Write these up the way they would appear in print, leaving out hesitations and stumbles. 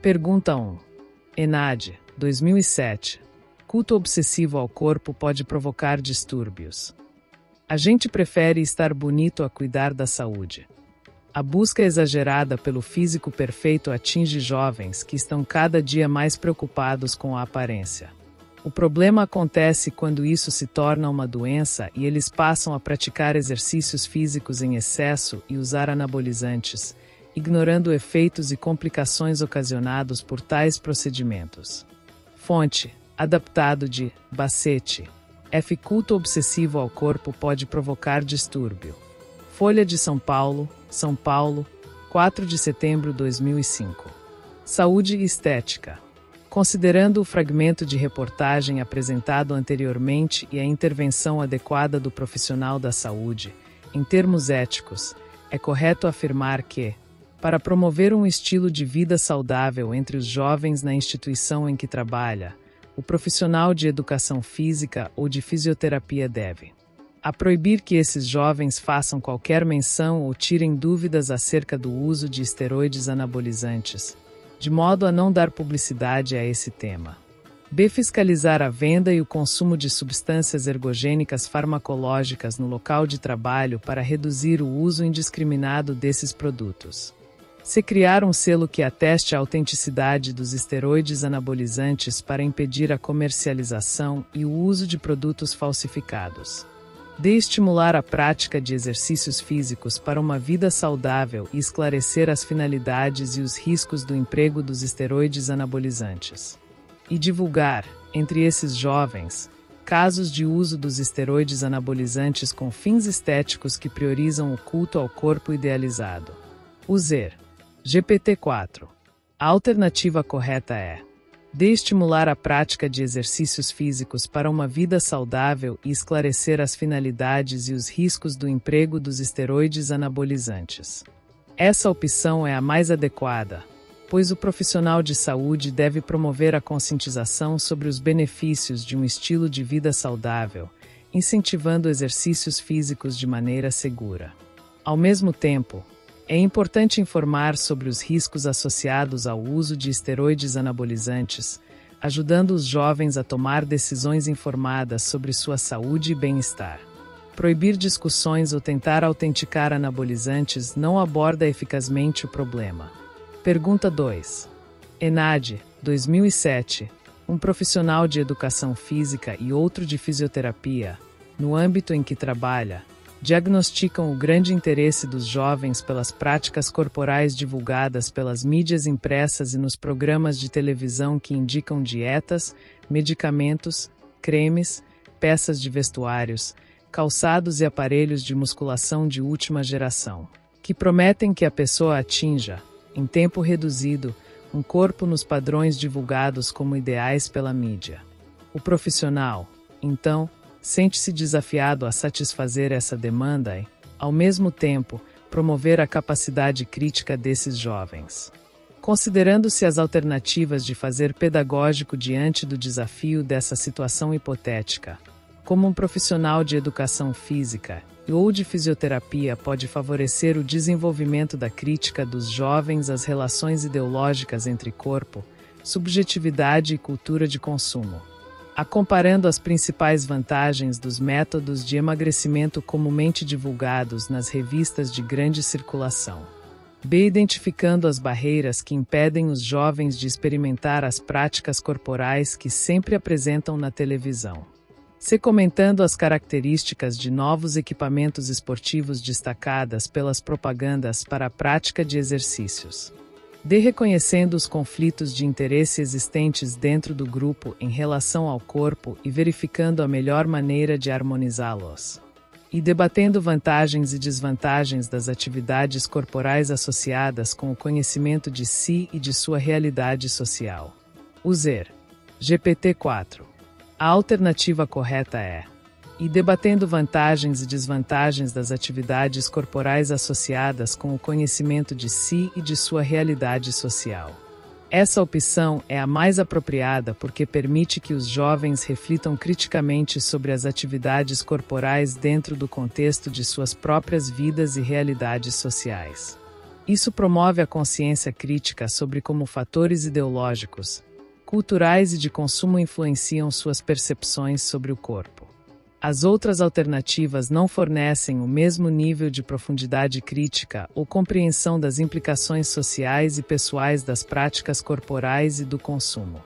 Pergunta 1. Enad, 2007. Culto obsessivo ao corpo pode provocar distúrbios. A gente prefere estar bonito a cuidar da saúde. A busca exagerada pelo físico perfeito atinge jovens que estão cada dia mais preocupados com a aparência. O problema acontece quando isso se torna uma doença e eles passam a praticar exercícios físicos em excesso e usar anabolizantes, ignorando efeitos e complicações ocasionados por tais procedimentos. Fonte: adaptado de Bassetti. Culto obsessivo ao corpo pode provocar distúrbio. Folha de São Paulo, 4 de setembro de 2005. Saúde e estética. Considerando o fragmento de reportagem apresentado anteriormente e a intervenção adequada do profissional da saúde, em termos éticos, é correto afirmar que, para promover um estilo de vida saudável entre os jovens na instituição em que trabalha, o profissional de educação física ou de fisioterapia deve proibir que esses jovens façam qualquer menção ou tirem dúvidas acerca do uso de esteroides anabolizantes, de modo a não dar publicidade a esse tema. Fiscalizar a venda e o consumo de substâncias ergogênicas farmacológicas no local de trabalho para reduzir o uso indiscriminado desses produtos. Criar um selo que ateste a autenticidade dos esteroides anabolizantes para impedir a comercialização e o uso de produtos falsificados. Estimular a prática de exercícios físicos para uma vida saudável e esclarecer as finalidades e os riscos do emprego dos esteroides anabolizantes. E divulgar, entre esses jovens, casos de uso dos esteroides anabolizantes com fins estéticos que priorizam o culto ao corpo idealizado. User. GPT-4. A alternativa correta é: estimular a prática de exercícios físicos para uma vida saudável e esclarecer as finalidades e os riscos do emprego dos esteroides anabolizantes. Essa opção é a mais adequada, pois o profissional de saúde deve promover a conscientização sobre os benefícios de um estilo de vida saudável, incentivando exercícios físicos de maneira segura. Ao mesmo tempo, é importante informar sobre os riscos associados ao uso de esteroides anabolizantes, ajudando os jovens a tomar decisões informadas sobre sua saúde e bem-estar. Proibir discussões ou tentar autenticar anabolizantes não aborda eficazmente o problema. Pergunta 2. Enad, 2007. Um profissional de educação física e outro de fisioterapia, no âmbito em que trabalha, diagnosticam o grande interesse dos jovens pelas práticas corporais divulgadas pelas mídias impressas e nos programas de televisão que indicam dietas, medicamentos, cremes, peças de vestuários, calçados e aparelhos de musculação de última geração, que prometem que a pessoa atinja, em tempo reduzido, um corpo nos padrões divulgados como ideais pela mídia. O profissional, então, sente-se desafiado a satisfazer essa demanda e, ao mesmo tempo, promover a capacidade crítica desses jovens. Considerando-se as alternativas de fazer pedagógico diante do desafio dessa situação hipotética, como um profissional de educação física ou de fisioterapia pode favorecer o desenvolvimento da crítica dos jovens às relações ideológicas entre corpo, subjetividade e cultura de consumo. Comparando as principais vantagens dos métodos de emagrecimento comumente divulgados nas revistas de grande circulação. Identificando as barreiras que impedem os jovens de experimentar as práticas corporais que sempre apresentam na televisão. Comentando as características de novos equipamentos esportivos destacadas pelas propagandas para a prática de exercícios. Reconhecendo os conflitos de interesse existentes dentro do grupo em relação ao corpo e verificando a melhor maneira de harmonizá-los. Debatendo vantagens e desvantagens das atividades corporais associadas com o conhecimento de si e de sua realidade social. User. GPT-4. A alternativa correta é: debatendo vantagens e desvantagens das atividades corporais associadas com o conhecimento de si e de sua realidade social. Essa opção é a mais apropriada porque permite que os jovens reflitam criticamente sobre as atividades corporais dentro do contexto de suas próprias vidas e realidades sociais. Isso promove a consciência crítica sobre como fatores ideológicos, culturais e de consumo influenciam suas percepções sobre o corpo. As outras alternativas não fornecem o mesmo nível de profundidade crítica ou compreensão das implicações sociais e pessoais das práticas corporais e do consumo.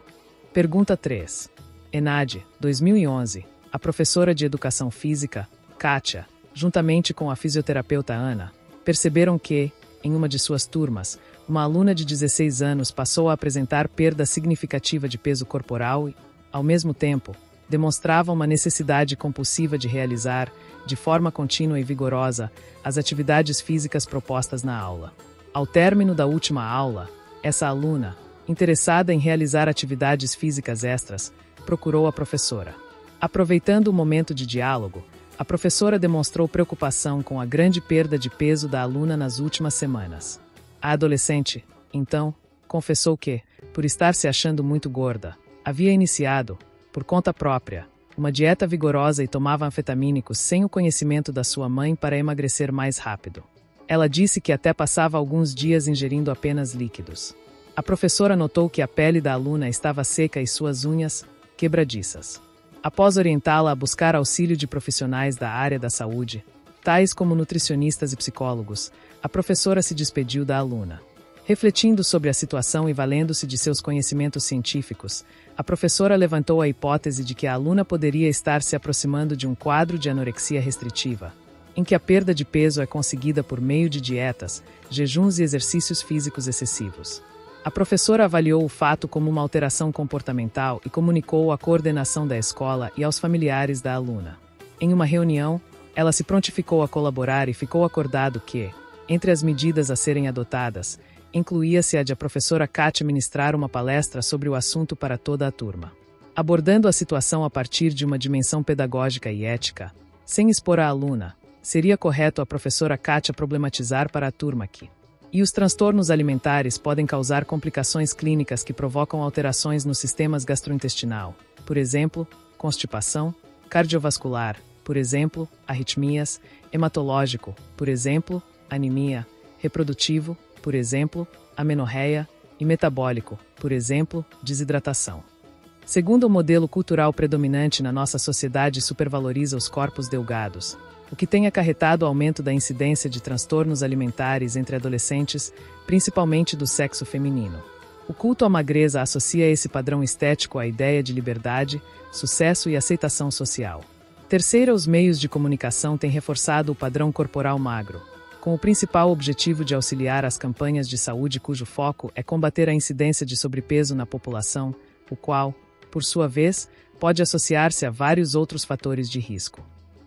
Pergunta 3. ENADE, 2011. A professora de Educação Física, Kátia, juntamente com a fisioterapeuta Ana, perceberam que, em uma de suas turmas, uma aluna de 16 anos passou a apresentar perda significativa de peso corporal e, ao mesmo tempo, demonstrava uma necessidade compulsiva de realizar, de forma contínua e vigorosa, as atividades físicas propostas na aula. Ao término da última aula, essa aluna, interessada em realizar atividades físicas extras, procurou a professora. Aproveitando o momento de diálogo, a professora demonstrou preocupação com a grande perda de peso da aluna nas últimas semanas. A adolescente, então, confessou que, por estar se achando muito gorda, havia iniciado, por conta própria, uma dieta vigorosa e tomava anfetamínicos sem o conhecimento da sua mãe para emagrecer mais rápido. Ela disse que até passava alguns dias ingerindo apenas líquidos. A professora notou que a pele da aluna estava seca e suas unhas, quebradiças. Após orientá-la a buscar auxílio de profissionais da área da saúde, tais como nutricionistas e psicólogos, a professora se despediu da aluna. Refletindo sobre a situação e valendo-se de seus conhecimentos científicos, a professora levantou a hipótese de que a aluna poderia estar se aproximando de um quadro de anorexia restritiva, em que a perda de peso é conseguida por meio de dietas, jejuns e exercícios físicos excessivos. A professora avaliou o fato como uma alteração comportamental e comunicou à coordenação da escola e aos familiares da aluna. Em uma reunião, ela se prontificou a colaborar e ficou acordado que, entre as medidas a serem adotadas, incluía-se a de a professora Kátia ministrar uma palestra sobre o assunto para toda a turma. Abordando a situação a partir de uma dimensão pedagógica e ética, sem expor a aluna, seria correto a professora Kátia problematizar para a turma que os transtornos alimentares podem causar complicações clínicas que provocam alterações nos sistemas gastrointestinal, por exemplo, constipação, cardiovascular, por exemplo, arritmias, hematológico, por exemplo, anemia, reprodutivo, por exemplo, amenorreia, e metabólico, por exemplo, desidratação. Segundo o modelo cultural predominante na nossa sociedade supervaloriza os corpos delgados, o que tem acarretado o aumento da incidência de transtornos alimentares entre adolescentes, principalmente do sexo feminino. O culto à magreza associa esse padrão estético à ideia de liberdade, sucesso e aceitação social. Terceira, os meios de comunicação têm reforçado o padrão corporal magro, com o principal objetivo de auxiliar as campanhas de saúde cujo foco é combater a incidência de sobrepeso na população, o qual, por sua vez, pode associar-se a vários outros fatores de risco.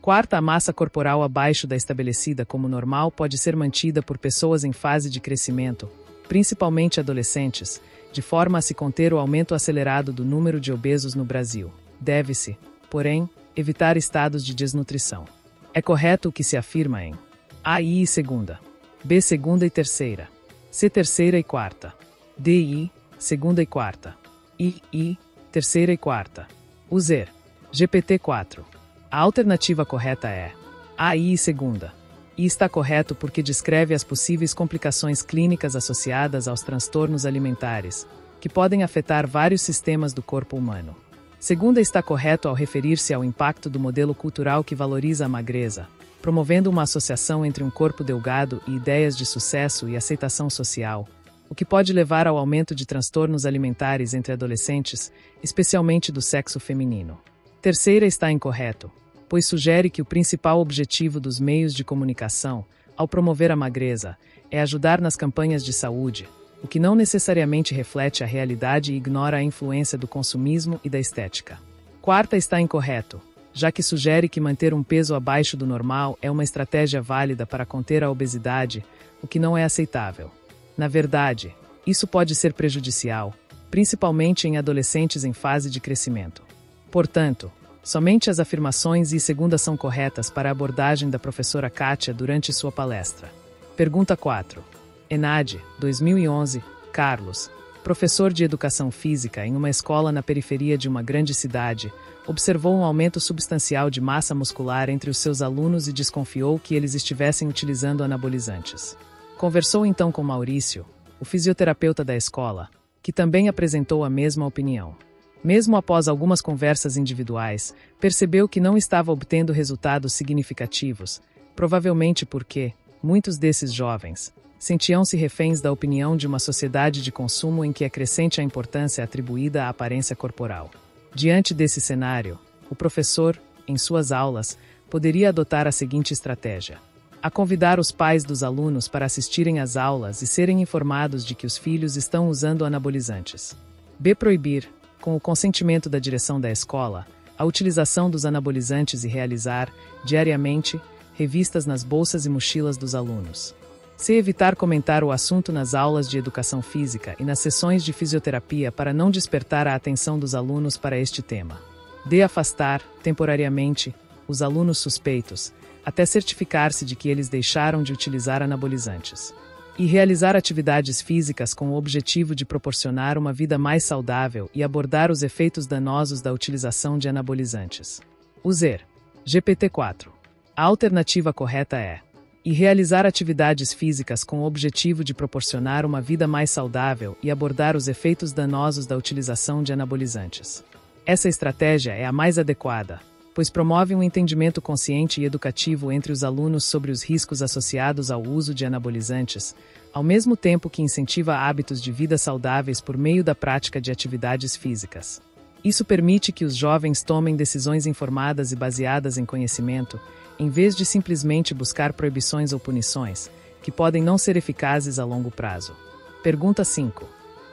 Quarta, a massa corporal abaixo da estabelecida como normal pode ser mantida por pessoas em fase de crescimento, principalmente adolescentes, de forma a se conter o aumento acelerado do número de obesos no Brasil. Deve-se, porém, evitar estados de desnutrição. É correto o que se afirma em AI segunda, B segunda e terceira, C terceira e quarta, DI segunda e quarta, II terceira e quarta, UZER, GPT-4. A alternativa correta é AI segunda. E está correto porque descreve as possíveis complicações clínicas associadas aos transtornos alimentares, que podem afetar vários sistemas do corpo humano. Segunda está correto ao referir-se ao impacto do modelo cultural que valoriza a magreza, promovendo uma associação entre um corpo delgado e ideias de sucesso e aceitação social, o que pode levar ao aumento de transtornos alimentares entre adolescentes, especialmente do sexo feminino. Terceira está incorreto, pois sugere que o principal objetivo dos meios de comunicação, ao promover a magreza, é ajudar nas campanhas de saúde, o que não necessariamente reflete a realidade e ignora a influência do consumismo e da estética. Quarta está incorreto, já que sugere que manter um peso abaixo do normal é uma estratégia válida para conter a obesidade, o que não é aceitável. Na verdade, isso pode ser prejudicial, principalmente em adolescentes em fase de crescimento. Portanto, somente as afirmações e segunda são corretas para a abordagem da professora Kátia durante sua palestra. Pergunta 4. ENADE, 2011, Carlos, professor de Educação Física em uma escola na periferia de uma grande cidade, observou um aumento substancial de massa muscular entre os seus alunos e desconfiou que eles estivessem utilizando anabolizantes. Conversou então com Maurício, o fisioterapeuta da escola, que também apresentou a mesma opinião. Mesmo após algumas conversas individuais, percebeu que não estava obtendo resultados significativos, provavelmente porque muitos desses jovens sentiam-se reféns da opinião de uma sociedade de consumo em que é crescente a importância atribuída à aparência corporal. Diante desse cenário, o professor, em suas aulas, poderia adotar a seguinte estratégia: a convidar os pais dos alunos para assistirem às aulas e serem informados de que os filhos estão usando anabolizantes. B. Proibir, com o consentimento da direção da escola, a utilização dos anabolizantes e realizar, diariamente, revistas nas bolsas e mochilas dos alunos. C. Evitar comentar o assunto nas aulas de educação física e nas sessões de fisioterapia para não despertar a atenção dos alunos para este tema. D. Afastar, temporariamente, os alunos suspeitos, até certificar-se de que eles deixaram de utilizar anabolizantes. E realizar atividades físicas com o objetivo de proporcionar uma vida mais saudável e abordar os efeitos danosos da utilização de anabolizantes. User. GPT-4. A alternativa correta é: e realizar atividades físicas com o objetivo de proporcionar uma vida mais saudável e abordar os efeitos danosos da utilização de anabolizantes. Essa estratégia é a mais adequada, pois promove um entendimento consciente e educativo entre os alunos sobre os riscos associados ao uso de anabolizantes, ao mesmo tempo que incentiva hábitos de vida saudáveis por meio da prática de atividades físicas. Isso permite que os jovens tomem decisões informadas e baseadas em conhecimento, em vez de simplesmente buscar proibições ou punições, que podem não ser eficazes a longo prazo. Pergunta 5.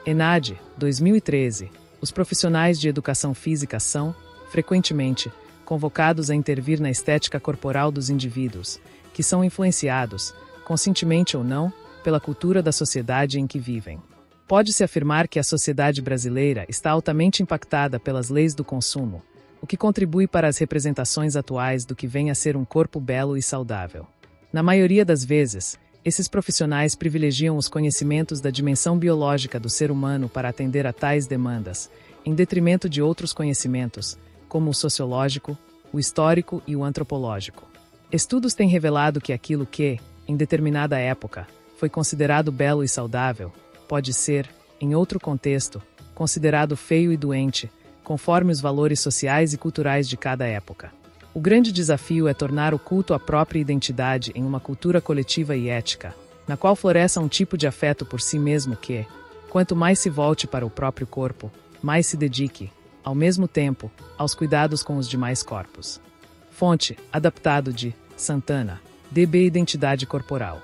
ENAD, 2013. Os profissionais de educação física são, frequentemente, convocados a intervir na estética corporal dos indivíduos, que são influenciados, conscientemente ou não, pela cultura da sociedade em que vivem. Pode-se afirmar que a sociedade brasileira está altamente impactada pelas leis do consumo, o que contribui para as representações atuais do que vem a ser um corpo belo e saudável. Na maioria das vezes, esses profissionais privilegiam os conhecimentos da dimensão biológica do ser humano para atender a tais demandas, em detrimento de outros conhecimentos, como o sociológico, o histórico e o antropológico. Estudos têm revelado que aquilo que, em determinada época, foi considerado belo e saudável, pode ser, em outro contexto, considerado feio e doente, conforme os valores sociais e culturais de cada época. O grande desafio é tornar o culto à própria identidade em uma cultura coletiva e ética, na qual floresça um tipo de afeto por si mesmo que, quanto mais se volte para o próprio corpo, mais se dedique, ao mesmo tempo, aos cuidados com os demais corpos. Fonte, adaptado de Santana, DB Identidade Corporal.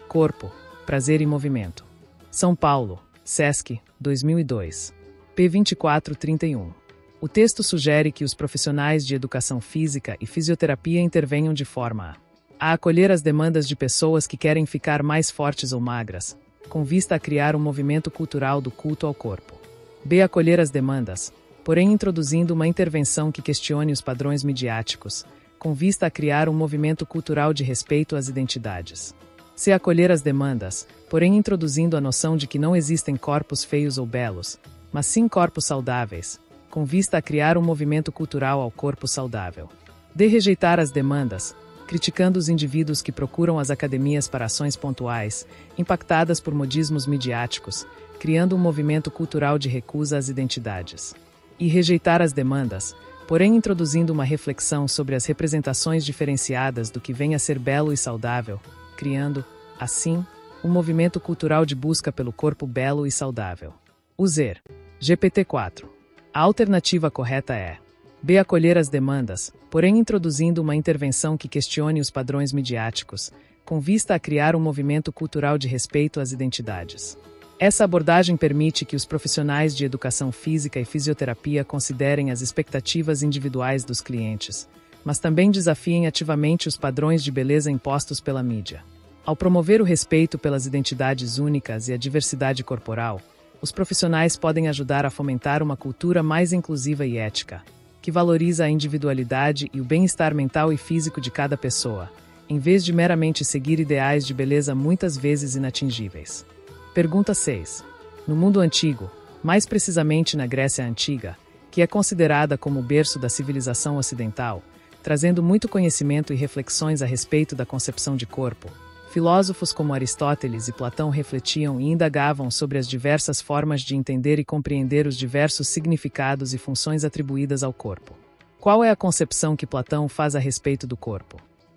Corpo, Prazer e Movimento. São Paulo, Sesc, 2002. P. 2431. O texto sugere que os profissionais de educação física e fisioterapia intervenham de forma a acolher as demandas de pessoas que querem ficar mais fortes ou magras, com vista a criar um movimento cultural do culto ao corpo. B. Acolher as demandas, porém introduzindo uma intervenção que questione os padrões midiáticos, com vista a criar um movimento cultural de respeito às identidades. C. Acolher as demandas, porém introduzindo a noção de que não existem corpos feios ou belos, mas sim corpos saudáveis, com vista a criar um movimento cultural ao corpo saudável. D. Rejeitar as demandas, criticando os indivíduos que procuram as academias para ações pontuais, impactadas por modismos midiáticos, criando um movimento cultural de recusa às identidades. E rejeitar as demandas, porém introduzindo uma reflexão sobre as representações diferenciadas do que vem a ser belo e saudável, criando, assim, um movimento cultural de busca pelo corpo belo e saudável. User. GPT-4. A alternativa correta é: B. Acolher as demandas, porém introduzindo uma intervenção que questione os padrões midiáticos, com vista a criar um movimento cultural de respeito às identidades. Essa abordagem permite que os profissionais de educação física e fisioterapia considerem as expectativas individuais dos clientes, mas também desafiem ativamente os padrões de beleza impostos pela mídia. Ao promover o respeito pelas identidades únicas e a diversidade corporal, os profissionais podem ajudar a fomentar uma cultura mais inclusiva e ética, que valoriza a individualidade e o bem-estar mental e físico de cada pessoa, em vez de meramente seguir ideais de beleza muitas vezes inatingíveis. Pergunta 6. No mundo antigo, mais precisamente na Grécia Antiga, que é considerada como o berço da civilização ocidental, trazendo muito conhecimento e reflexões a respeito da concepção de corpo, Filósofos como Aristóteles e Platão refletiam e indagavam sobre as diversas formas de entender e compreender os diversos significados e funções atribuídas ao corpo. Qual é a concepção que Platão faz a respeito do corpo?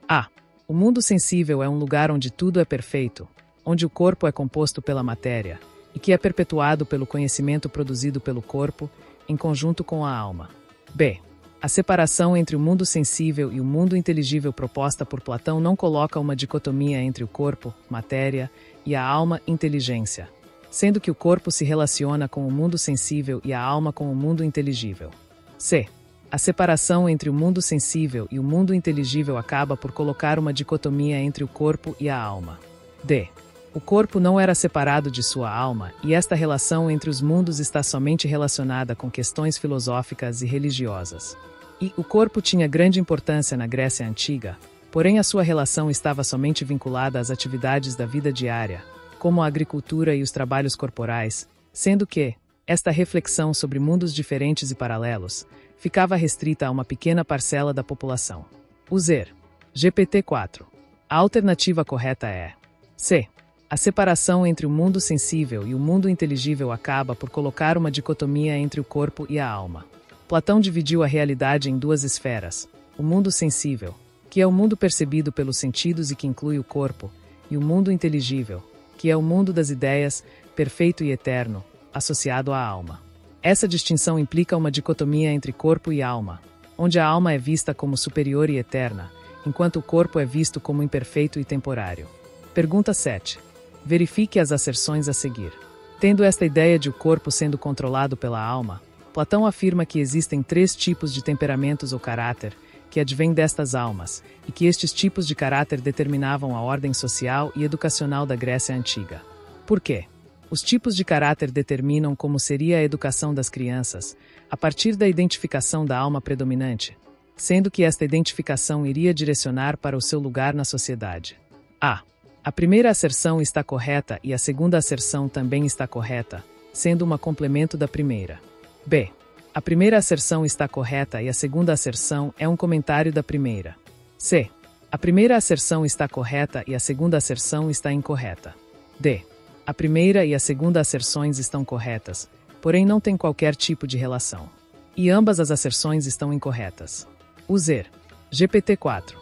A. O mundo sensível é um lugar onde tudo é perfeito, onde o corpo é composto pela matéria, e que é perpetuado pelo conhecimento produzido pelo corpo, em conjunto com a alma. B. A separação entre o mundo sensível e o mundo inteligível proposta por Platão não coloca uma dicotomia entre o corpo, matéria, e a alma, inteligência, sendo que o corpo se relaciona com o mundo sensível e a alma com o mundo inteligível. C. A separação entre o mundo sensível e o mundo inteligível acaba por colocar uma dicotomia entre o corpo e a alma. D. O corpo não era separado de sua alma, e esta relação entre os mundos está somente relacionada com questões filosóficas e religiosas. E o corpo tinha grande importância na Grécia Antiga, porém a sua relação estava somente vinculada às atividades da vida diária, como a agricultura e os trabalhos corporais, sendo que esta reflexão sobre mundos diferentes e paralelos ficava restrita a uma pequena parcela da população. User. GPT-4. A alternativa correta é C. A separação entre o mundo sensível e o mundo inteligível acaba por colocar uma dicotomia entre o corpo e a alma. Platão dividiu a realidade em duas esferas: o mundo sensível, que é o mundo percebido pelos sentidos e que inclui o corpo, e o mundo inteligível, que é o mundo das ideias, perfeito e eterno, associado à alma. Essa distinção implica uma dicotomia entre corpo e alma, onde a alma é vista como superior e eterna, enquanto o corpo é visto como imperfeito e temporário. Pergunta 7. Verifique as asserções a seguir. Tendo esta ideia de o corpo sendo controlado pela alma, Platão afirma que existem 3 tipos de temperamentos ou caráter que advêm destas almas, e que estes tipos de caráter determinavam a ordem social e educacional da Grécia Antiga. Por quê? Os tipos de caráter determinam como seria a educação das crianças, a partir da identificação da alma predominante, sendo que esta identificação iria direcionar para o seu lugar na sociedade. A. A primeira asserção está correta e a segunda asserção também está correta, sendo uma complemento da primeira. B. A primeira asserção está correta e a segunda asserção é um comentário da primeira. C. A primeira asserção está correta e a segunda asserção está incorreta. D. A primeira e a segunda asserções estão corretas, porém não têm qualquer tipo de relação. E ambas as asserções estão incorretas. User. GPT-4.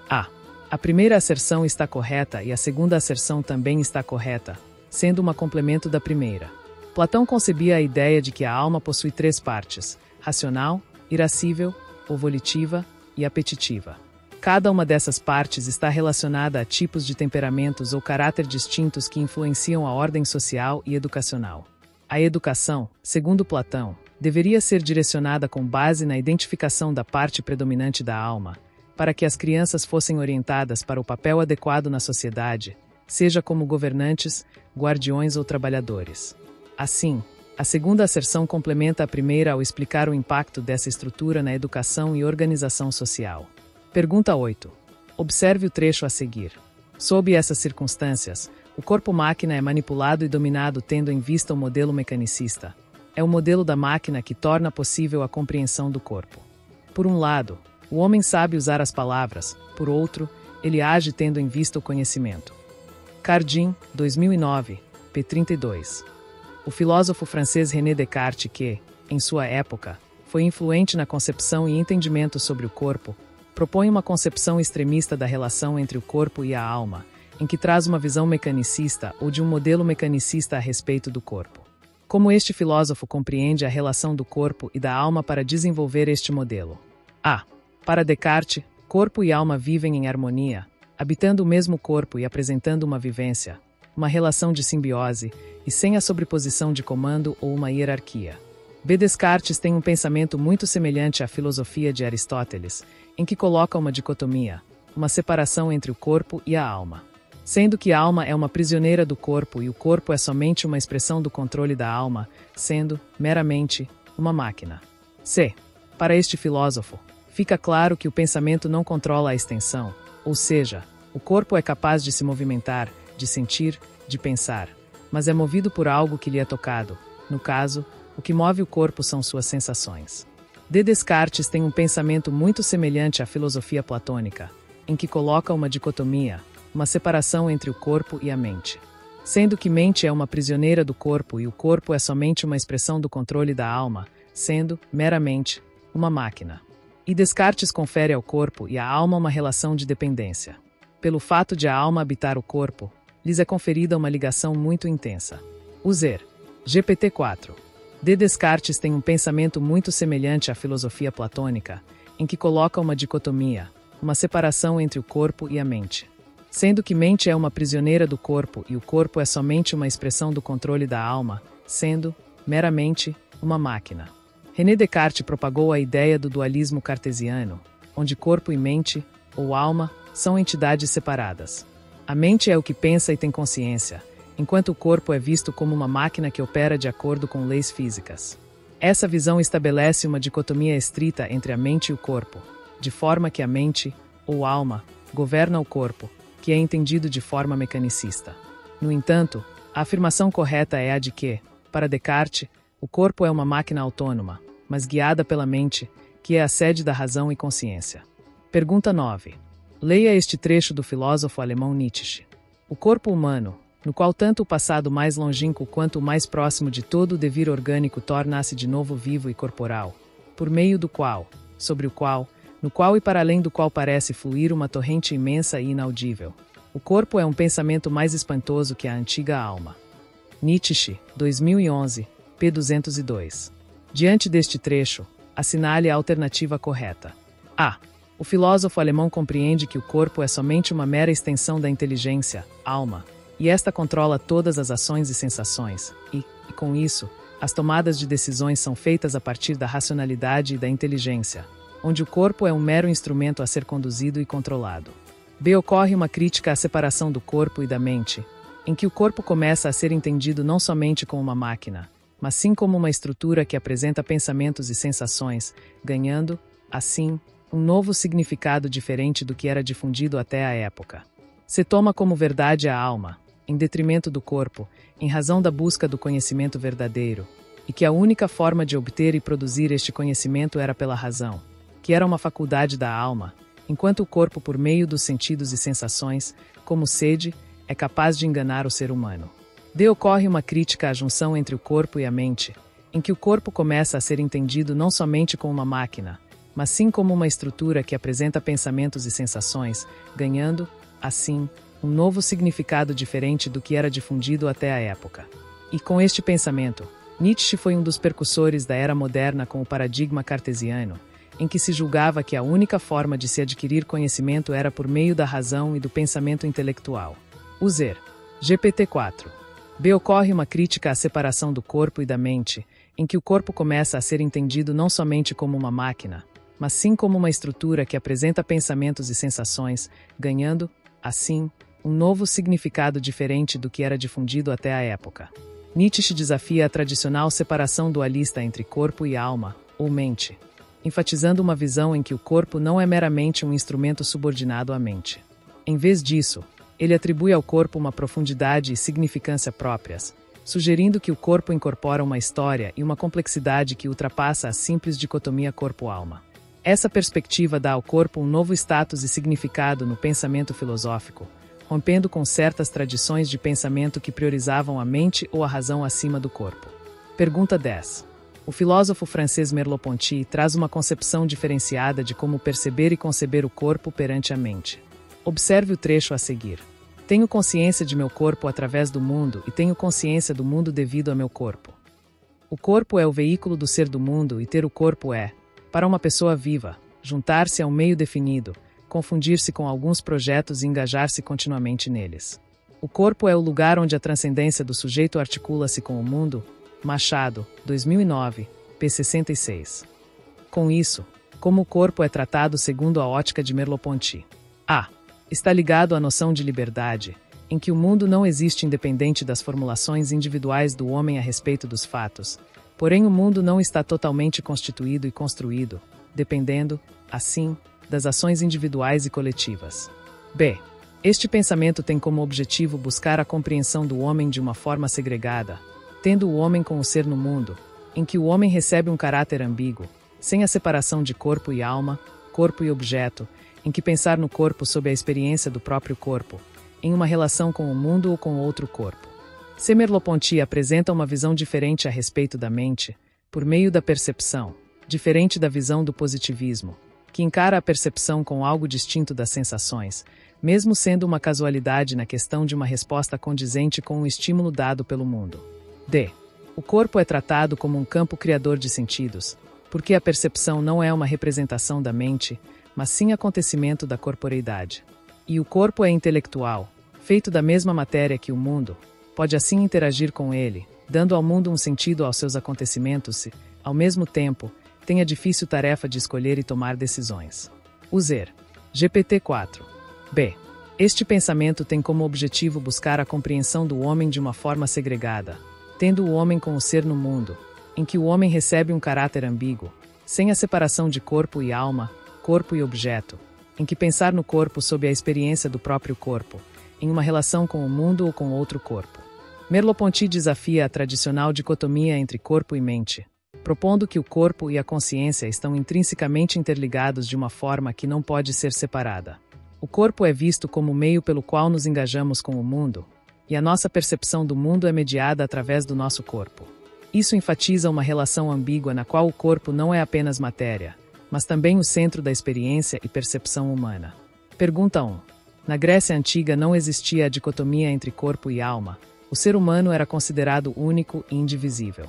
A. A primeira asserção está correta e a segunda asserção também está correta, sendo uma complemento da primeira. Platão concebia a ideia de que a alma possui 3 partes: racional, irascível, ou volitiva, e apetitiva. Cada uma dessas partes está relacionada a tipos de temperamentos ou caráter distintos que influenciam a ordem social e educacional. A educação, segundo Platão, deveria ser direcionada com base na identificação da parte predominante da alma, para que as crianças fossem orientadas para o papel adequado na sociedade, seja como governantes, guardiões ou trabalhadores. Assim, a segunda asserção complementa a primeira ao explicar o impacto dessa estrutura na educação e organização social. Pergunta 8. Observe o trecho a seguir. Sob essas circunstâncias, o corpo-máquina é manipulado e dominado tendo em vista o modelo mecanicista. É o modelo da máquina que torna possível a compreensão do corpo. Por um lado, o homem sabe usar as palavras, por outro, ele age tendo em vista o conhecimento. Cardin, 2009, p. 32. O filósofo francês René Descartes que, em sua época, foi influente na concepção e entendimento sobre o corpo, propõe uma concepção extremista da relação entre o corpo e a alma, em que traz uma visão mecanicista ou de um modelo mecanicista a respeito do corpo. Como este filósofo compreende a relação do corpo e da alma para desenvolver este modelo? A. Para Descartes, corpo e alma vivem em harmonia, habitando o mesmo corpo e apresentando uma vivência, uma relação de simbiose, e sem a sobreposição de comando ou uma hierarquia. B. Descartes tem um pensamento muito semelhante à filosofia de Aristóteles, em que coloca uma dicotomia, uma separação entre o corpo e a alma. Sendo que a alma é uma prisioneira do corpo e o corpo é somente uma expressão do controle da alma, sendo, meramente, uma máquina. C. Para este filósofo, fica claro que o pensamento não controla a extensão, ou seja, o corpo é capaz de se movimentar, de sentir, de pensar, mas é movido por algo que lhe é tocado. No caso, o que move o corpo são suas sensações. D. Descartes tem um pensamento muito semelhante à filosofia platônica, em que coloca uma dicotomia, uma separação entre o corpo e a mente. Sendo que mente é uma prisioneira do corpo e o corpo é somente uma expressão do controle da alma, sendo, meramente, uma máquina. E Descartes confere ao corpo e à alma uma relação de dependência. Pelo fato de a alma habitar o corpo, lhes é conferida uma ligação muito intensa. User. GPT-4. Descartes tem um pensamento muito semelhante à filosofia platônica, em que coloca uma dicotomia, uma separação entre o corpo e a mente. Sendo que mente é uma prisioneira do corpo e o corpo é somente uma expressão do controle da alma, sendo, meramente, uma máquina. René Descartes propagou a ideia do dualismo cartesiano, onde corpo e mente, ou alma, são entidades separadas. A mente é o que pensa e tem consciência, enquanto o corpo é visto como uma máquina que opera de acordo com leis físicas. Essa visão estabelece uma dicotomia estrita entre a mente e o corpo, de forma que a mente, ou alma, governa o corpo, que é entendido de forma mecanicista. No entanto, a afirmação correta é a de que, para Descartes, o corpo é uma máquina autônoma, mas guiada pela mente, que é a sede da razão e consciência. Pergunta 9. Leia este trecho do filósofo alemão Nietzsche. O corpo humano, no qual tanto o passado mais longínquo quanto o mais próximo de todo o devir orgânico torna-se de novo vivo e corporal, por meio do qual, sobre o qual, no qual e para além do qual parece fluir uma torrente imensa e inaudível. O corpo é um pensamento mais espantoso que a antiga alma. Nietzsche, 2011, p. 202. Diante deste trecho, assinale a alternativa correta. A. O filósofo alemão compreende que o corpo é somente uma mera extensão da inteligência, alma, e esta controla todas as ações e sensações, e, com isso, as tomadas de decisões são feitas a partir da racionalidade e da inteligência, onde o corpo é um mero instrumento a ser conduzido e controlado. B. Ocorre uma crítica à separação do corpo e da mente, em que o corpo começa a ser entendido não somente como uma máquina, mas sim como uma estrutura que apresenta pensamentos e sensações, ganhando, assim, um novo significado diferente do que era difundido até a época. Se toma como verdade a alma, em detrimento do corpo, em razão da busca do conhecimento verdadeiro, e que a única forma de obter e produzir este conhecimento era pela razão, que era uma faculdade da alma, enquanto o corpo, por meio dos sentidos e sensações, como sede, é capaz de enganar o ser humano. D. Ocorre uma crítica à junção entre o corpo e a mente, em que o corpo começa a ser entendido não somente como uma máquina, mas sim como uma estrutura que apresenta pensamentos e sensações, ganhando, assim, um novo significado diferente do que era difundido até a época. E com este pensamento, Nietzsche foi um dos precursores da era moderna com o paradigma cartesiano, em que se julgava que a única forma de se adquirir conhecimento era por meio da razão e do pensamento intelectual. User. GPT-4. B. Ocorre uma crítica à separação do corpo e da mente, em que o corpo começa a ser entendido não somente como uma máquina, mas sim como uma estrutura que apresenta pensamentos e sensações, ganhando, assim, um novo significado diferente do que era difundido até a época. Nietzsche desafia a tradicional separação dualista entre corpo e alma, ou mente, enfatizando uma visão em que o corpo não é meramente um instrumento subordinado à mente. Em vez disso, ele atribui ao corpo uma profundidade e significância próprias, sugerindo que o corpo incorpora uma história e uma complexidade que ultrapassa a simples dicotomia corpo-alma. Essa perspectiva dá ao corpo um novo status e significado no pensamento filosófico, rompendo com certas tradições de pensamento que priorizavam a mente ou a razão acima do corpo. Pergunta 10. O filósofo francês Merleau-Ponty traz uma concepção diferenciada de como perceber e conceber o corpo perante a mente. Observe o trecho a seguir. Tenho consciência de meu corpo através do mundo e tenho consciência do mundo devido a meu corpo. O corpo é o veículo do ser do mundo e ter o corpo é, para uma pessoa viva, juntar-se a um meio definido, confundir-se com alguns projetos e engajar-se continuamente neles. O corpo é o lugar onde a transcendência do sujeito articula-se com o mundo. Machado, 2009, p. 66. Com isso, como o corpo é tratado segundo a ótica de Merleau-Ponty? A. Está ligado à noção de liberdade, em que o mundo não existe independente das formulações individuais do homem a respeito dos fatos, porém o mundo não está totalmente constituído e construído, dependendo, assim, das ações individuais e coletivas. B. Este pensamento tem como objetivo buscar a compreensão do homem de uma forma segregada, tendo o homem com o ser no mundo, em que o homem recebe um caráter ambíguo, sem a separação de corpo e alma, corpo e objeto, em que pensar no corpo sob a experiência do próprio corpo, em uma relação com o mundo ou com outro corpo. C. Merleau-Ponty apresenta uma visão diferente a respeito da mente, por meio da percepção, diferente da visão do positivismo, que encara a percepção com algo distinto das sensações, mesmo sendo uma casualidade na questão de uma resposta condizente com o estímulo dado pelo mundo. D. O corpo é tratado como um campo criador de sentidos, porque a percepção não é uma representação da mente, mas sim acontecimento da corporeidade. E o corpo é intelectual, feito da mesma matéria que o mundo, pode assim interagir com ele, dando ao mundo um sentido aos seus acontecimentos se, ao mesmo tempo, tem a difícil tarefa de escolher e tomar decisões. User. GPT-4. B. Este pensamento tem como objetivo buscar a compreensão do homem de uma forma segregada, tendo o homem com o ser no mundo, em que o homem recebe um caráter ambíguo, sem a separação de corpo e alma, corpo e objeto, em que pensar no corpo sob a experiência do próprio corpo, em uma relação com o mundo ou com outro corpo. Merleau-Ponty desafia a tradicional dicotomia entre corpo e mente, propondo que o corpo e a consciência estão intrinsecamente interligados de uma forma que não pode ser separada. O corpo é visto como o meio pelo qual nos engajamos com o mundo, e a nossa percepção do mundo é mediada através do nosso corpo. Isso enfatiza uma relação ambígua na qual o corpo não é apenas matéria, mas também o centro da experiência e percepção humana. Pergunta 1. Na Grécia Antiga não existia a dicotomia entre corpo e alma. O ser humano era considerado único e indivisível.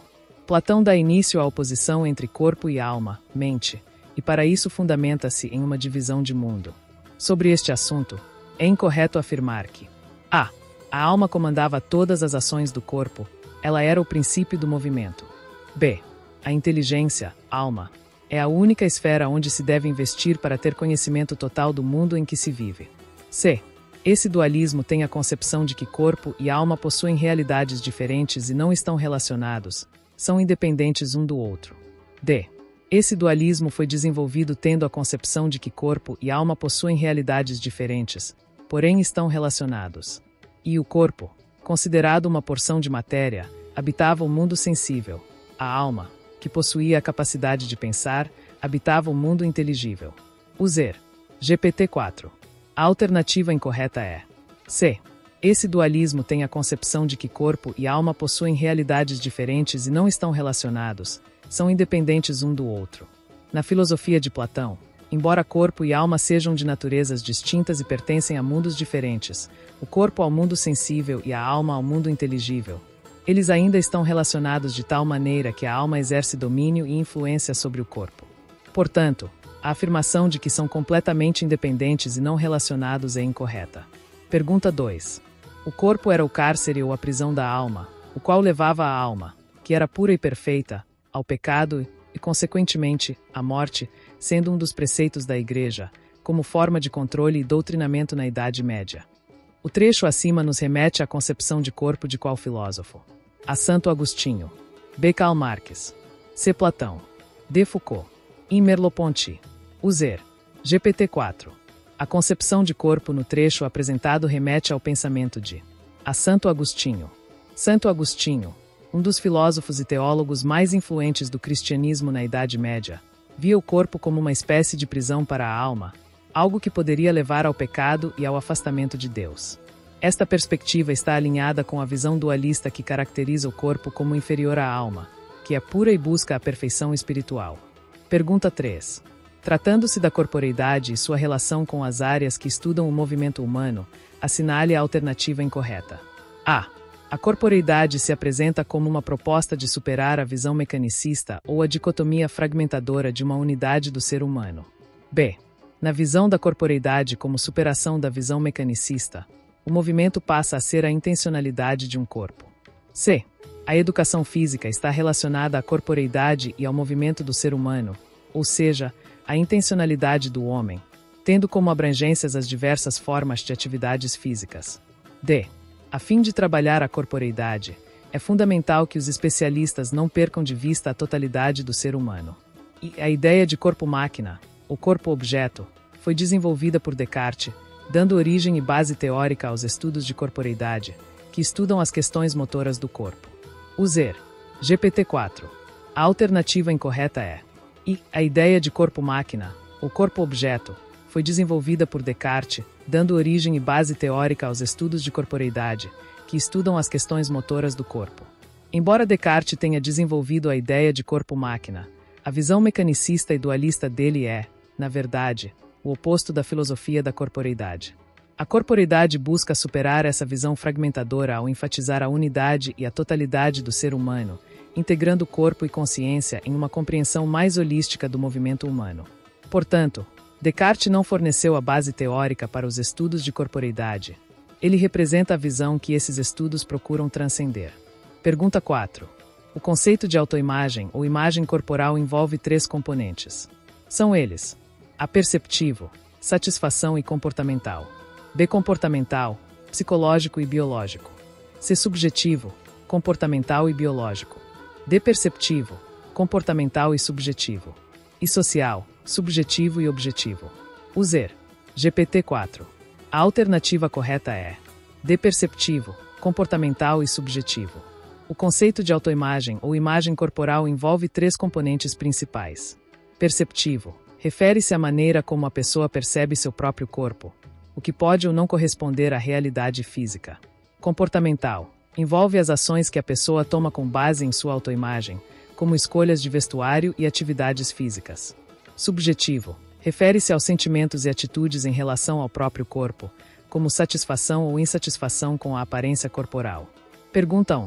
Platão dá início à oposição entre corpo e alma, mente, e para isso fundamenta-se em uma divisão de mundo. Sobre este assunto, é incorreto afirmar que a alma comandava todas as ações do corpo, ela era o princípio do movimento. B. A inteligência, alma, é a única esfera onde se deve investir para ter conhecimento total do mundo em que se vive. C. Esse dualismo tem a concepção de que corpo e alma possuem realidades diferentes e não estão relacionados, são independentes um do outro. D. Esse dualismo foi desenvolvido tendo a concepção de que corpo e alma possuem realidades diferentes, porém estão relacionados. E o corpo, considerado uma porção de matéria, habitava o mundo sensível. A alma, que possuía a capacidade de pensar, habitava o mundo inteligível. User. GPT-4. A alternativa incorreta é C. Esse dualismo tem a concepção de que corpo e alma possuem realidades diferentes e não estão relacionados, são independentes um do outro. Na filosofia de Platão, embora corpo e alma sejam de naturezas distintas e pertencem a mundos diferentes, o corpo ao mundo sensível e a alma ao mundo inteligível, eles ainda estão relacionados de tal maneira que a alma exerce domínio e influência sobre o corpo. Portanto, a afirmação de que são completamente independentes e não relacionados é incorreta. Pergunta 2. O corpo era o cárcere ou a prisão da alma, o qual levava a alma, que era pura e perfeita, ao pecado e, consequentemente, à morte, sendo um dos preceitos da Igreja, como forma de controle e doutrinamento na Idade Média. O trecho acima nos remete à concepção de corpo de qual filósofo? A Santo Agostinho. B. Karl Marx. C. Platão. D. Foucault. I. Merleau-Ponty. User. GPT-4. A concepção de corpo no trecho apresentado remete ao pensamento de A. Santo Agostinho. Santo Agostinho, um dos filósofos e teólogos mais influentes do cristianismo na Idade Média, via o corpo como uma espécie de prisão para a alma, algo que poderia levar ao pecado e ao afastamento de Deus. Esta perspectiva está alinhada com a visão dualista que caracteriza o corpo como inferior à alma, que é pura e busca a perfeição espiritual. Pergunta 3. Tratando-se da corporeidade e sua relação com as áreas que estudam o movimento humano, assinale a alternativa incorreta. A. A corporeidade se apresenta como uma proposta de superar a visão mecanicista ou a dicotomia fragmentadora de uma unidade do ser humano. B. Na visão da corporeidade como superação da visão mecanicista, o movimento passa a ser a intencionalidade de um corpo. C. A educação física está relacionada à corporeidade e ao movimento do ser humano, ou seja, à intencionalidade do homem, tendo como abrangências as diversas formas de atividades físicas. D. A fim de trabalhar a corporeidade, é fundamental que os especialistas não percam de vista a totalidade do ser humano. E a ideia de corpo-máquina, ou corpo-objeto, foi desenvolvida por Descartes, dando origem e base teórica aos estudos de corporeidade, que estudam as questões motoras do corpo. User. GPT-4. A alternativa incorreta é I. A ideia de corpo-máquina, ou corpo-objeto, foi desenvolvida por Descartes, dando origem e base teórica aos estudos de corporeidade, que estudam as questões motoras do corpo. Embora Descartes tenha desenvolvido a ideia de corpo-máquina, a visão mecanicista e dualista dele é, na verdade, o oposto da filosofia da corporeidade. A corporeidade busca superar essa visão fragmentadora ao enfatizar a unidade e a totalidade do ser humano, integrando corpo e consciência em uma compreensão mais holística do movimento humano. Portanto, Descartes não forneceu a base teórica para os estudos de corporeidade. Ele representa a visão que esses estudos procuram transcender. Pergunta 4. O conceito de autoimagem ou imagem corporal envolve 3 componentes. São eles: A perceptivo, satisfação e comportamental. B comportamental, psicológico e biológico. C subjetivo, comportamental e biológico. D perceptivo, comportamental e subjetivo. E social, subjetivo e objetivo. User, GPT-4. A alternativa correta é D perceptivo, comportamental e subjetivo. O conceito de autoimagem ou imagem corporal envolve 3 componentes principais. Perceptivo, refere-se à maneira como a pessoa percebe seu próprio corpo, o que pode ou não corresponder à realidade física. Comportamental, envolve as ações que a pessoa toma com base em sua autoimagem, como escolhas de vestuário e atividades físicas. Subjetivo, refere-se aos sentimentos e atitudes em relação ao próprio corpo, como satisfação ou insatisfação com a aparência corporal. Pergunta 1.